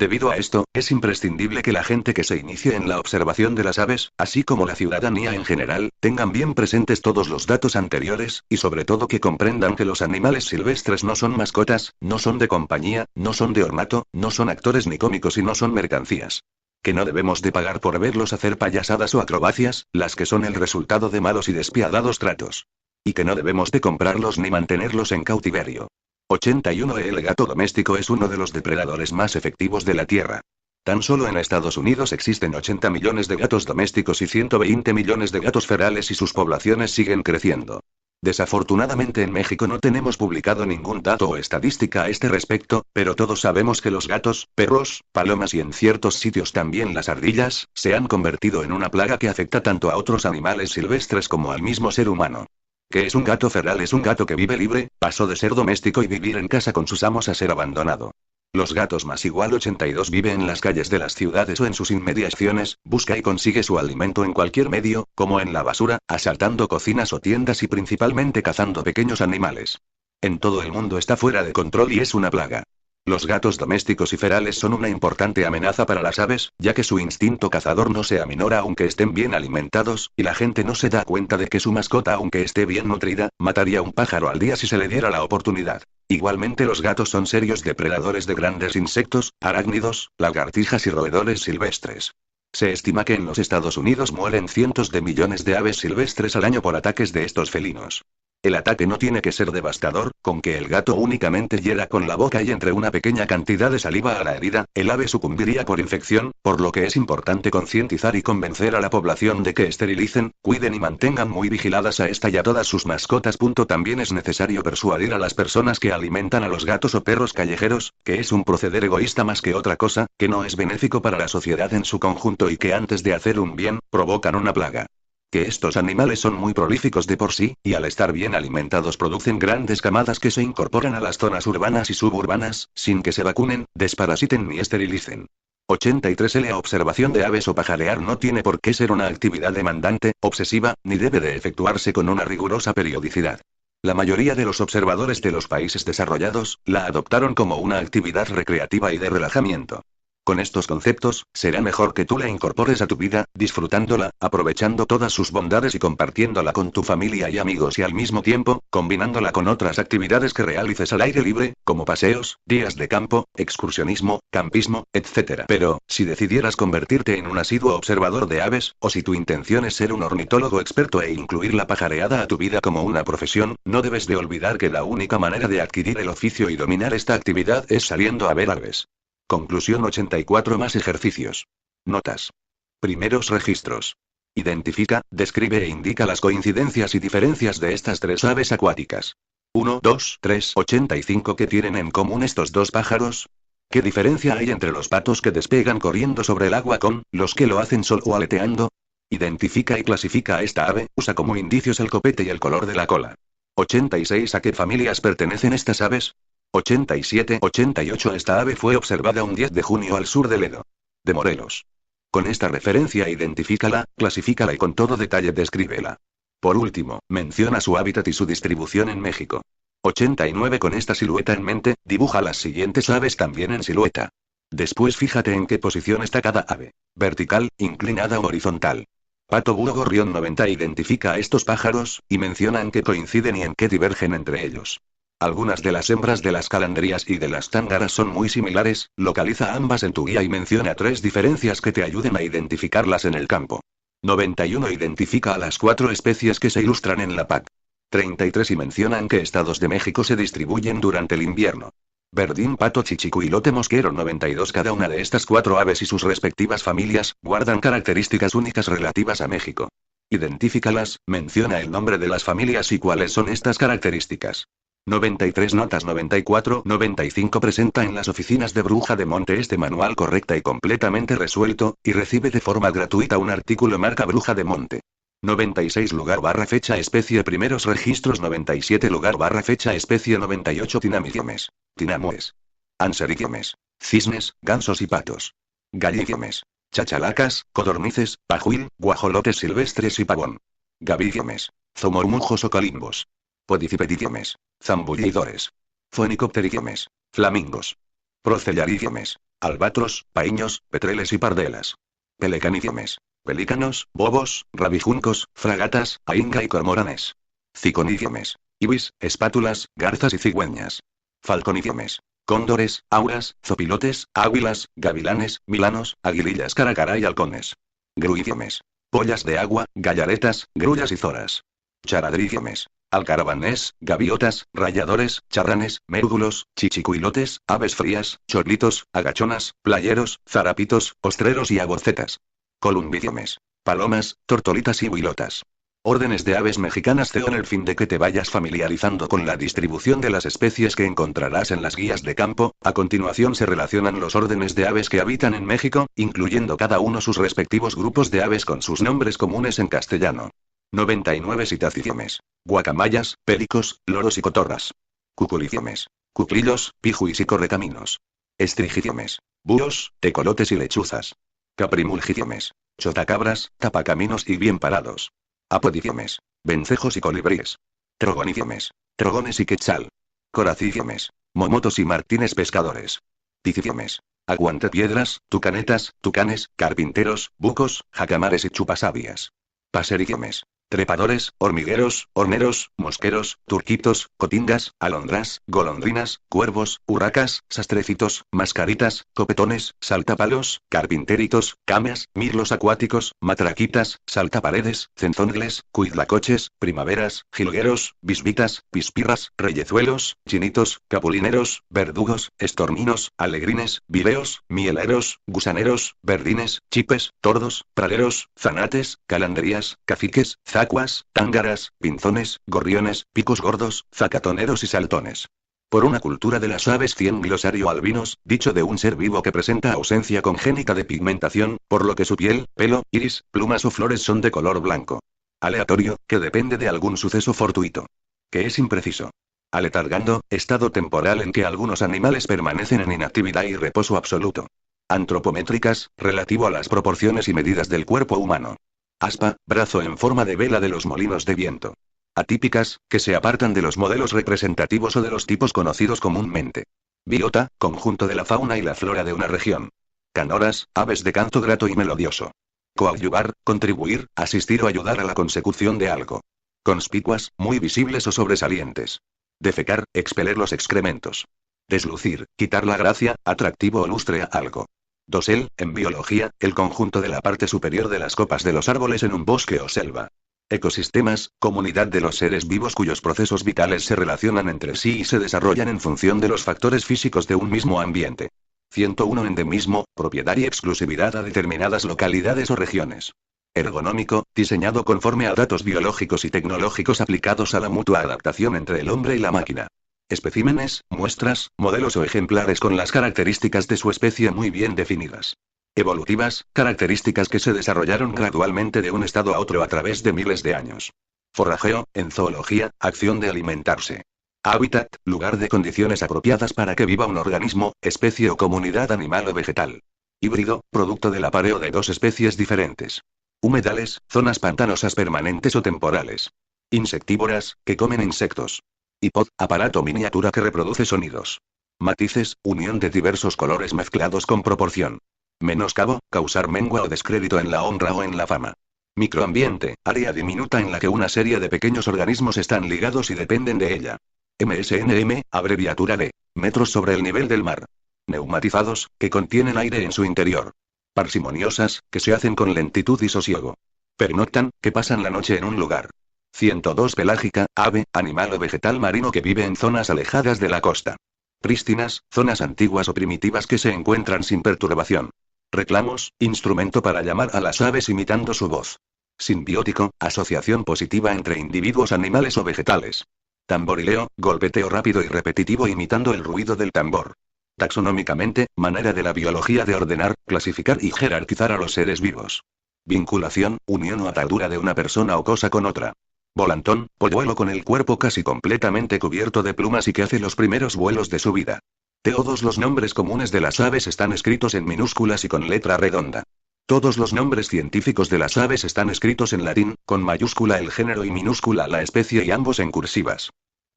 Debido a esto, es imprescindible que la gente que se inicie en la observación de las aves, así como la ciudadanía en general, tengan bien presentes todos los datos anteriores, y sobre todo que comprendan que los animales silvestres no son mascotas, no son de compañía, no son de ornato, no son actores ni cómicos y no son mercancías. Que no debemos de pagar por verlos hacer payasadas o acrobacias, las que son el resultado de malos y despiadados tratos. Y que no debemos de comprarlos ni mantenerlos en cautiverio. 81. El gato doméstico es uno de los depredadores más efectivos de la Tierra. Tan solo en Estados Unidos existen 80 millones de gatos domésticos y 120 millones de gatos ferales y sus poblaciones siguen creciendo. Desafortunadamente en México no tenemos publicado ningún dato o estadística a este respecto, pero todos sabemos que los gatos, perros, palomas y en ciertos sitios también las ardillas, se han convertido en una plaga que afecta tanto a otros animales silvestres como al mismo ser humano. ¿Qué es un gato feral? Es un gato que vive libre, pasó de ser doméstico y vivir en casa con sus amos a ser abandonado. Los gatos más igual 82 vive en las calles de las ciudades o en sus inmediaciones, busca y consigue su alimento en cualquier medio, como en la basura, asaltando cocinas o tiendas y principalmente cazando pequeños animales. En todo el mundo está fuera de control y es una plaga. Los gatos domésticos y ferales son una importante amenaza para las aves, ya que su instinto cazador no se aminora aunque estén bien alimentados, y la gente no se da cuenta de que su mascota aunque esté bien nutrida, mataría un pájaro al día si se le diera la oportunidad. Igualmente los gatos son serios depredadores de grandes insectos, arácnidos, lagartijas y roedores silvestres. Se estima que en los Estados Unidos mueren cientos de millones de aves silvestres al año por ataques de estos felinos. El ataque no tiene que ser devastador, con que el gato únicamente hiera con la boca y entre una pequeña cantidad de saliva a la herida, el ave sucumbiría por infección, por lo que es importante concientizar y convencer a la población de que esterilicen, cuiden y mantengan muy vigiladas a esta y a todas sus mascotas. También es necesario persuadir a las personas que alimentan a los gatos o perros callejeros, que es un proceder egoísta más que otra cosa, que no es benéfico para la sociedad en su conjunto y que antes de hacer un bien, provocan una plaga. Que estos animales son muy prolíficos de por sí, y al estar bien alimentados producen grandes camadas que se incorporan a las zonas urbanas y suburbanas, sin que se vacunen, desparasiten ni esterilicen. 83. La observación de aves o pajarear no tiene por qué ser una actividad demandante, obsesiva, ni debe de efectuarse con una rigurosa periodicidad. La mayoría de los observadores de los países desarrollados, la adoptaron como una actividad recreativa y de relajamiento. Con estos conceptos, será mejor que tú la incorpores a tu vida, disfrutándola, aprovechando todas sus bondades y compartiéndola con tu familia y amigos y al mismo tiempo, combinándola con otras actividades que realices al aire libre, como paseos, días de campo, excursionismo, campismo, etc. Pero, si decidieras convertirte en un asiduo observador de aves, o si tu intención es ser un ornitólogo experto e incluir la pajareada a tu vida como una profesión, no debes de olvidar que la única manera de adquirir el oficio y dominar esta actividad es saliendo a ver aves. Conclusión 84 más ejercicios. Notas. Primeros registros. Identifica, describe e indica las coincidencias y diferencias de estas tres aves acuáticas. 1, 2, 3, 85. ¿Qué tienen en común estos dos pájaros? ¿Qué diferencia hay entre los patos que despegan corriendo sobre el agua con los que lo hacen solo o aleteando? Identifica y clasifica a esta ave, usa como indicios el copete y el color de la cola. 86. ¿A qué familias pertenecen estas aves? 87, 88. Esta ave fue observada un 10 de junio al sur de Ledo, de Morelos. Con esta referencia identifícala, clasifícala y con todo detalle descríbela. Por último, menciona su hábitat y su distribución en México. 89. Con esta silueta en mente, dibuja las siguientes aves también en silueta. Después fíjate en qué posición está cada ave. Vertical, inclinada o horizontal. Pato búho gorrión 90. Identifica a estos pájaros, y menciona en qué coinciden y en qué divergen entre ellos. Algunas de las hembras de las calandrías y de las tángaras son muy similares, localiza ambas en tu guía y menciona tres diferencias que te ayuden a identificarlas en el campo. 91. Identifica a las 4 especies que se ilustran en la PAC. 33. Y menciona en qué estados de México se distribuyen durante el invierno. Verdín, pato, chichicuilote, mosquero 92. Cada una de estas 4 aves y sus respectivas familias, guardan características únicas relativas a México. Identifícalas, menciona el nombre de las familias y cuáles son estas características. 93. Notas 94, 95. Presenta en las oficinas de Bruja de Monte este manual correcta y completamente resuelto, y recibe de forma gratuita un artículo marca Bruja de Monte. 96. Lugar barra fecha especie primeros registros 97. Lugar barra fecha especie 98. Tinamidiomes, tinamues, anseridiomes, cisnes, gansos y patos. Gallidiomes, chachalacas, codornices, pajuil, guajolotes silvestres y pavón. Gavidiomes, zomormujos o calimbos. Podicipedidiomes, zambullidores. Phoenicopteridiomes, flamingos. Procellaridiomes, albatros, paíños, petreles y pardelas. Pelecanidiomes, pelícanos, bobos, rabijuncos, fragatas, ainga y cormoranes. Ciconidiomes, ibis, espátulas, garzas y cigüeñas. Falconidiomes, cóndores, auras, zopilotes, águilas, gavilanes, milanos, aguilillas, caracara y halcones. Gruidiomes, pollas de agua, gallaretas, grullas y zoras. Charadridiomes, alcaravanés, gaviotas, rayadores, charranes, mérgulos, chichicuilotes, aves frías, chorlitos, agachonas, playeros, zarapitos, ostreros y aborcetas. Columbidiomes, palomas, tortolitas y huilotas. Órdenes de aves mexicanas con el fin de que te vayas familiarizando con la distribución de las especies que encontrarás en las guías de campo. A continuación se relacionan los órdenes de aves que habitan en México, incluyendo cada uno sus respectivos grupos de aves con sus nombres comunes en castellano. 99. Citacidiomes, guacamayas, pélicos, loros y cotorras. Cuculidiomes, cuclillos, pijuis y correcaminos. Estrigidiomes, búhos, tecolotes y lechuzas. Caprimulgidiomes, chotacabras, tapacaminos y bien parados. Apodidiomes, vencejos y colibríes. Trogonidiomes, trogones y quetzal. Coracidiomes, momotos y martines pescadores. Ticidiomes, aguantapiedras, tucanetas, tucanes, carpinteros, bucos, jacamares y chupasabias. Paseridiomes, trepadores, hormigueros, horneros, mosqueros, turquitos, cotingas, alondras, golondrinas, cuervos, urracas, sastrecitos, mascaritas, copetones, saltapalos, carpinteritos, camas, mirlos acuáticos, matraquitas, saltaparedes, cenzongles, cuidlacoches, primaveras, jilgueros, bisbitas, pispirras, reyezuelos, chinitos, capulineros, verdugos, estorninos, alegrines, viveos, mieleros, gusaneros, verdines, chipes, tordos, praleros, zanates, calandrías, caciques, zacuas, tángaras, pinzones, gorriones, picos gordos, zacatoneros y saltones. Por una cultura de las aves 100 glosario albinos, dicho de un ser vivo que presenta ausencia congénita de pigmentación, por lo que su piel, pelo, iris, plumas o flores son de color blanco. Aleatorio, que depende de algún suceso fortuito. Que es impreciso. Aletargando, estado temporal en que algunos animales permanecen en inactividad y reposo absoluto. Antropométricas, relativo a las proporciones y medidas del cuerpo humano. Aspa, brazo en forma de vela de los molinos de viento. Atípicas, que se apartan de los modelos representativos o de los tipos conocidos comúnmente. Biota, conjunto de la fauna y la flora de una región. Canoras, aves de canto grato y melodioso. Coadyuvar, contribuir, asistir o ayudar a la consecución de algo. Conspicuas, muy visibles o sobresalientes. Defecar, expeler los excrementos. Deslucir, quitar la gracia, atractivo o lustre a algo. Dosel, en biología, el conjunto de la parte superior de las copas de los árboles en un bosque o selva. Ecosistemas, comunidad de los seres vivos cuyos procesos vitales se relacionan entre sí y se desarrollan en función de los factores físicos de un mismo ambiente. 101 endemismo, propiedad y exclusividad a determinadas localidades o regiones. Ergonómico, diseñado conforme a datos biológicos y tecnológicos aplicados a la mutua adaptación entre el hombre y la máquina. Especímenes, muestras, modelos o ejemplares con las características de su especie muy bien definidas. Evolutivas, características que se desarrollaron gradualmente de un estado a otro a través de miles de años. Forrajeo, en zoología, acción de alimentarse. Hábitat, lugar de condiciones apropiadas para que viva un organismo, especie o comunidad animal o vegetal. Híbrido, producto del apareo de dos especies diferentes. Humedales, zonas pantanosas permanentes o temporales. Insectívoras, que comen insectos. Hipod, aparato miniatura que reproduce sonidos. Matices, unión de diversos colores mezclados con proporción. Menoscabo, causar mengua o descrédito en la honra o en la fama. Microambiente, área diminuta en la que una serie de pequeños organismos están ligados y dependen de ella. MSNM, abreviatura de metros sobre el nivel del mar. Neumatizados, que contienen aire en su interior. Parsimoniosas, que se hacen con lentitud y sosiego. Pernoctan, que pasan la noche en un lugar. 102 pelágica, ave, animal o vegetal marino que vive en zonas alejadas de la costa. Prístinas, zonas antiguas o primitivas que se encuentran sin perturbación. Reclamos, instrumento para llamar a las aves imitando su voz. Simbiótico, asociación positiva entre individuos animales o vegetales. Tamborileo, golpeteo rápido y repetitivo imitando el ruido del tambor. Taxonómicamente, manera de la biología de ordenar, clasificar y jerarquizar a los seres vivos. Vinculación, unión o atadura de una persona o cosa con otra. Volantón, polluelo con el cuerpo casi completamente cubierto de plumas y que hace los primeros vuelos de su vida. Todos los nombres comunes de las aves están escritos en minúsculas y con letra redonda. Todos los nombres científicos de las aves están escritos en latín, con mayúscula el género y minúscula la especie y ambos en cursivas.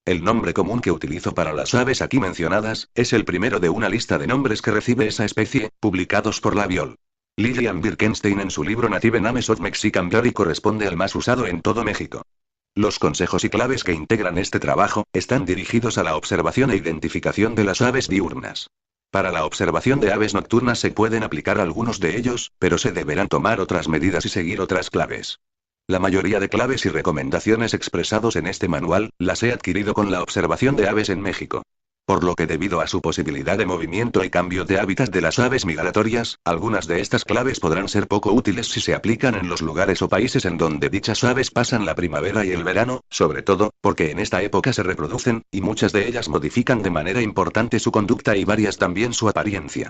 El nombre común que utilizo para las aves aquí mencionadas, es el primero de una lista de nombres que recibe esa especie, publicados por la biol. Lillian Birkenstein en su libro Native Names of Mexican Bird y corresponde al más usado en todo México. Los consejos y claves que integran este trabajo, están dirigidos a la observación e identificación de las aves diurnas. Para la observación de aves nocturnas se pueden aplicar algunos de ellos, pero se deberán tomar otras medidas y seguir otras claves. La mayoría de claves y recomendaciones expresados en este manual, las he adquirido con la observación de aves en México. Por lo que debido a su posibilidad de movimiento y cambio de hábitat de las aves migratorias, algunas de estas claves podrán ser poco útiles si se aplican en los lugares o países en donde dichas aves pasan la primavera y el verano, sobre todo, porque en esta época se reproducen, y muchas de ellas modifican de manera importante su conducta y varias también su apariencia.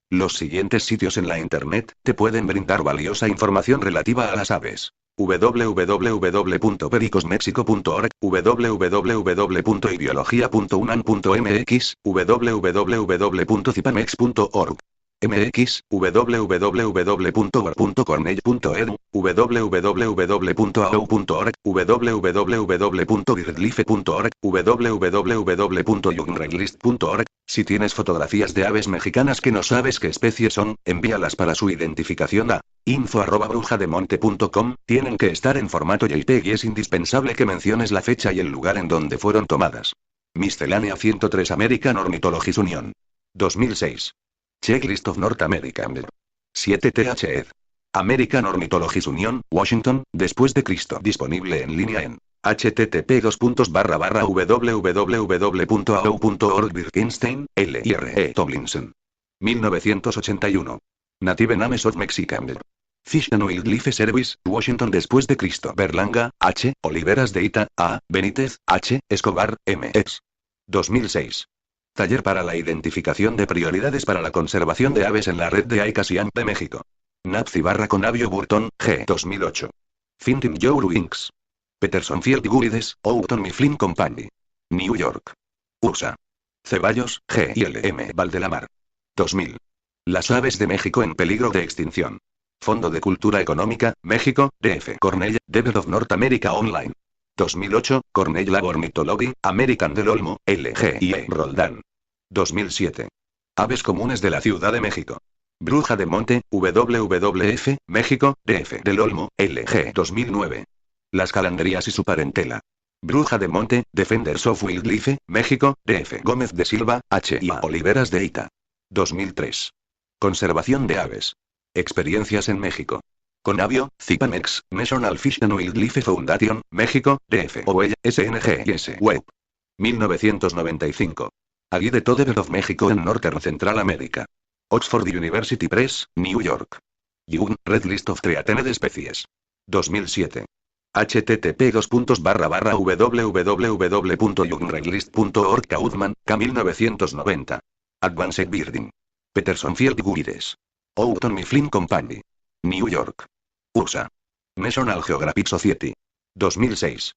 Los siguientes sitios en la Internet, te pueden brindar valiosa información relativa a las aves. www.pericosmexico.org, www.ibiología.unam.mx, www.cipamex.org. MX, www.gor.cornell.edu, www.au.org, www.birdlife.org, www.youngreglist.org. Si tienes fotografías de aves mexicanas que no sabes qué especie son, envíalas para su identificación a info@brujademonte.com. Tienen que estar en formato JPEG y es indispensable que menciones la fecha y el lugar en donde fueron tomadas. Miscelánea 103 American Ornithologists Union. 2006. Checklist of North American. 7 th. American Ornithologists Union, Washington, después de Cristo. Disponible en línea en http://www.au.org. Birkenstein, L.R.E. Tomlinson. 1981. Native Names of Mexican. Fish and Wildlife Service, Washington después de Cristo. Berlanga, H. Oliveras de Ita, A. Benítez, H. Escobar, M. Ex. 2006. Taller para la identificación de prioridades para la conservación de aves en la red de ICAS y AMP de México. Napci/Conavio Burton, G. 2008. Fintin Youru Inks. Peterson Field Gurides, Houghton Mifflin Company. New York. USA. Ceballos, G. y L. M. Valdelamar. 2000. Las aves de México en peligro de extinción. Fondo de Cultura Económica, México, DF. Cornell, Devil of North America Online. 2008, Cornell Lab Ornithology, American del Olmo, LG y E. Roldán. 2007. Aves comunes de la Ciudad de México. Bruja de Monte, WWF, México, DF. Del Olmo, LG 2009. Las calandrías y su parentela. Bruja de Monte, Defenders of Wildlife, México, DF. Gómez de Silva, H. y A. Oliveras de Ita. 2003. Conservación de aves. Experiencias en México. Conavio, Cipamex, National Fish and Wildlife Foundation, México, DF. OEL, SNG y S. Web. 1995. Agui de Todever of México en Northern Central America. Oxford University Press, New York. Young, Red List of Threatened Species. 2007. http://www.youngredlist.org Kaufman, K. 1990. Advanced Birding. Peterson Field Guides. Houghton Mifflin Company. New York. USA. National Geographic Society. 2006.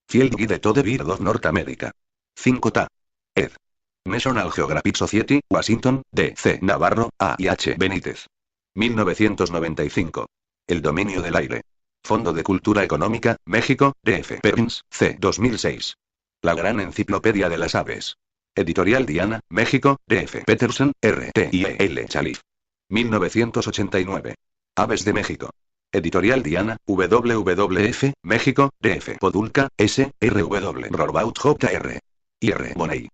Field Guide to the Bird of North America. 5TA. Ed. National Geographic Society, Washington, D.C. Navarro, A. y H. Benítez. 1995. El dominio del aire. Fondo de Cultura Económica, México, D.F. Perkins, C. 2006. La gran enciclopedia de las aves. Editorial Diana, México, D.F. Peterson, R.T. y E.L. Chalif. 1989. Aves de México. Editorial Diana, WWF, México, D.F. Podulka, S. R.W. Rorbaut J.R. y R. Bonney.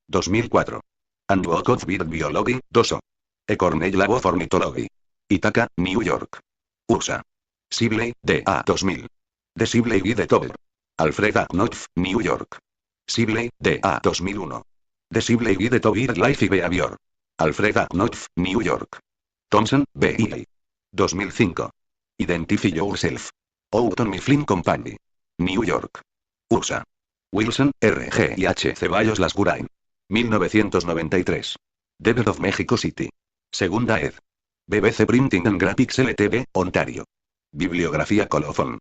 2004. Handbook of Bird Biology, 2O. E Cornell Lab of Ornithology. Ithaca, New York. USA. Sibley, D.A. 2000. The Sibley Guide to Bird. Alfred A. Knopf, New York. Sibley, D.A. 2001. The Sibley Guide to Bird Life y Behavior. Alfred A. Knopf, New York. Thompson, B. E. 2005. Identify Yourself. Houghton Mifflin Company. New York. USA. Wilson, R. G. y H. Ceballos Lascurain. 1993. The Bird of Mexico City. Segunda ed. BBC Printing and Graphics Ltd., Ontario. Bibliografía Colofón.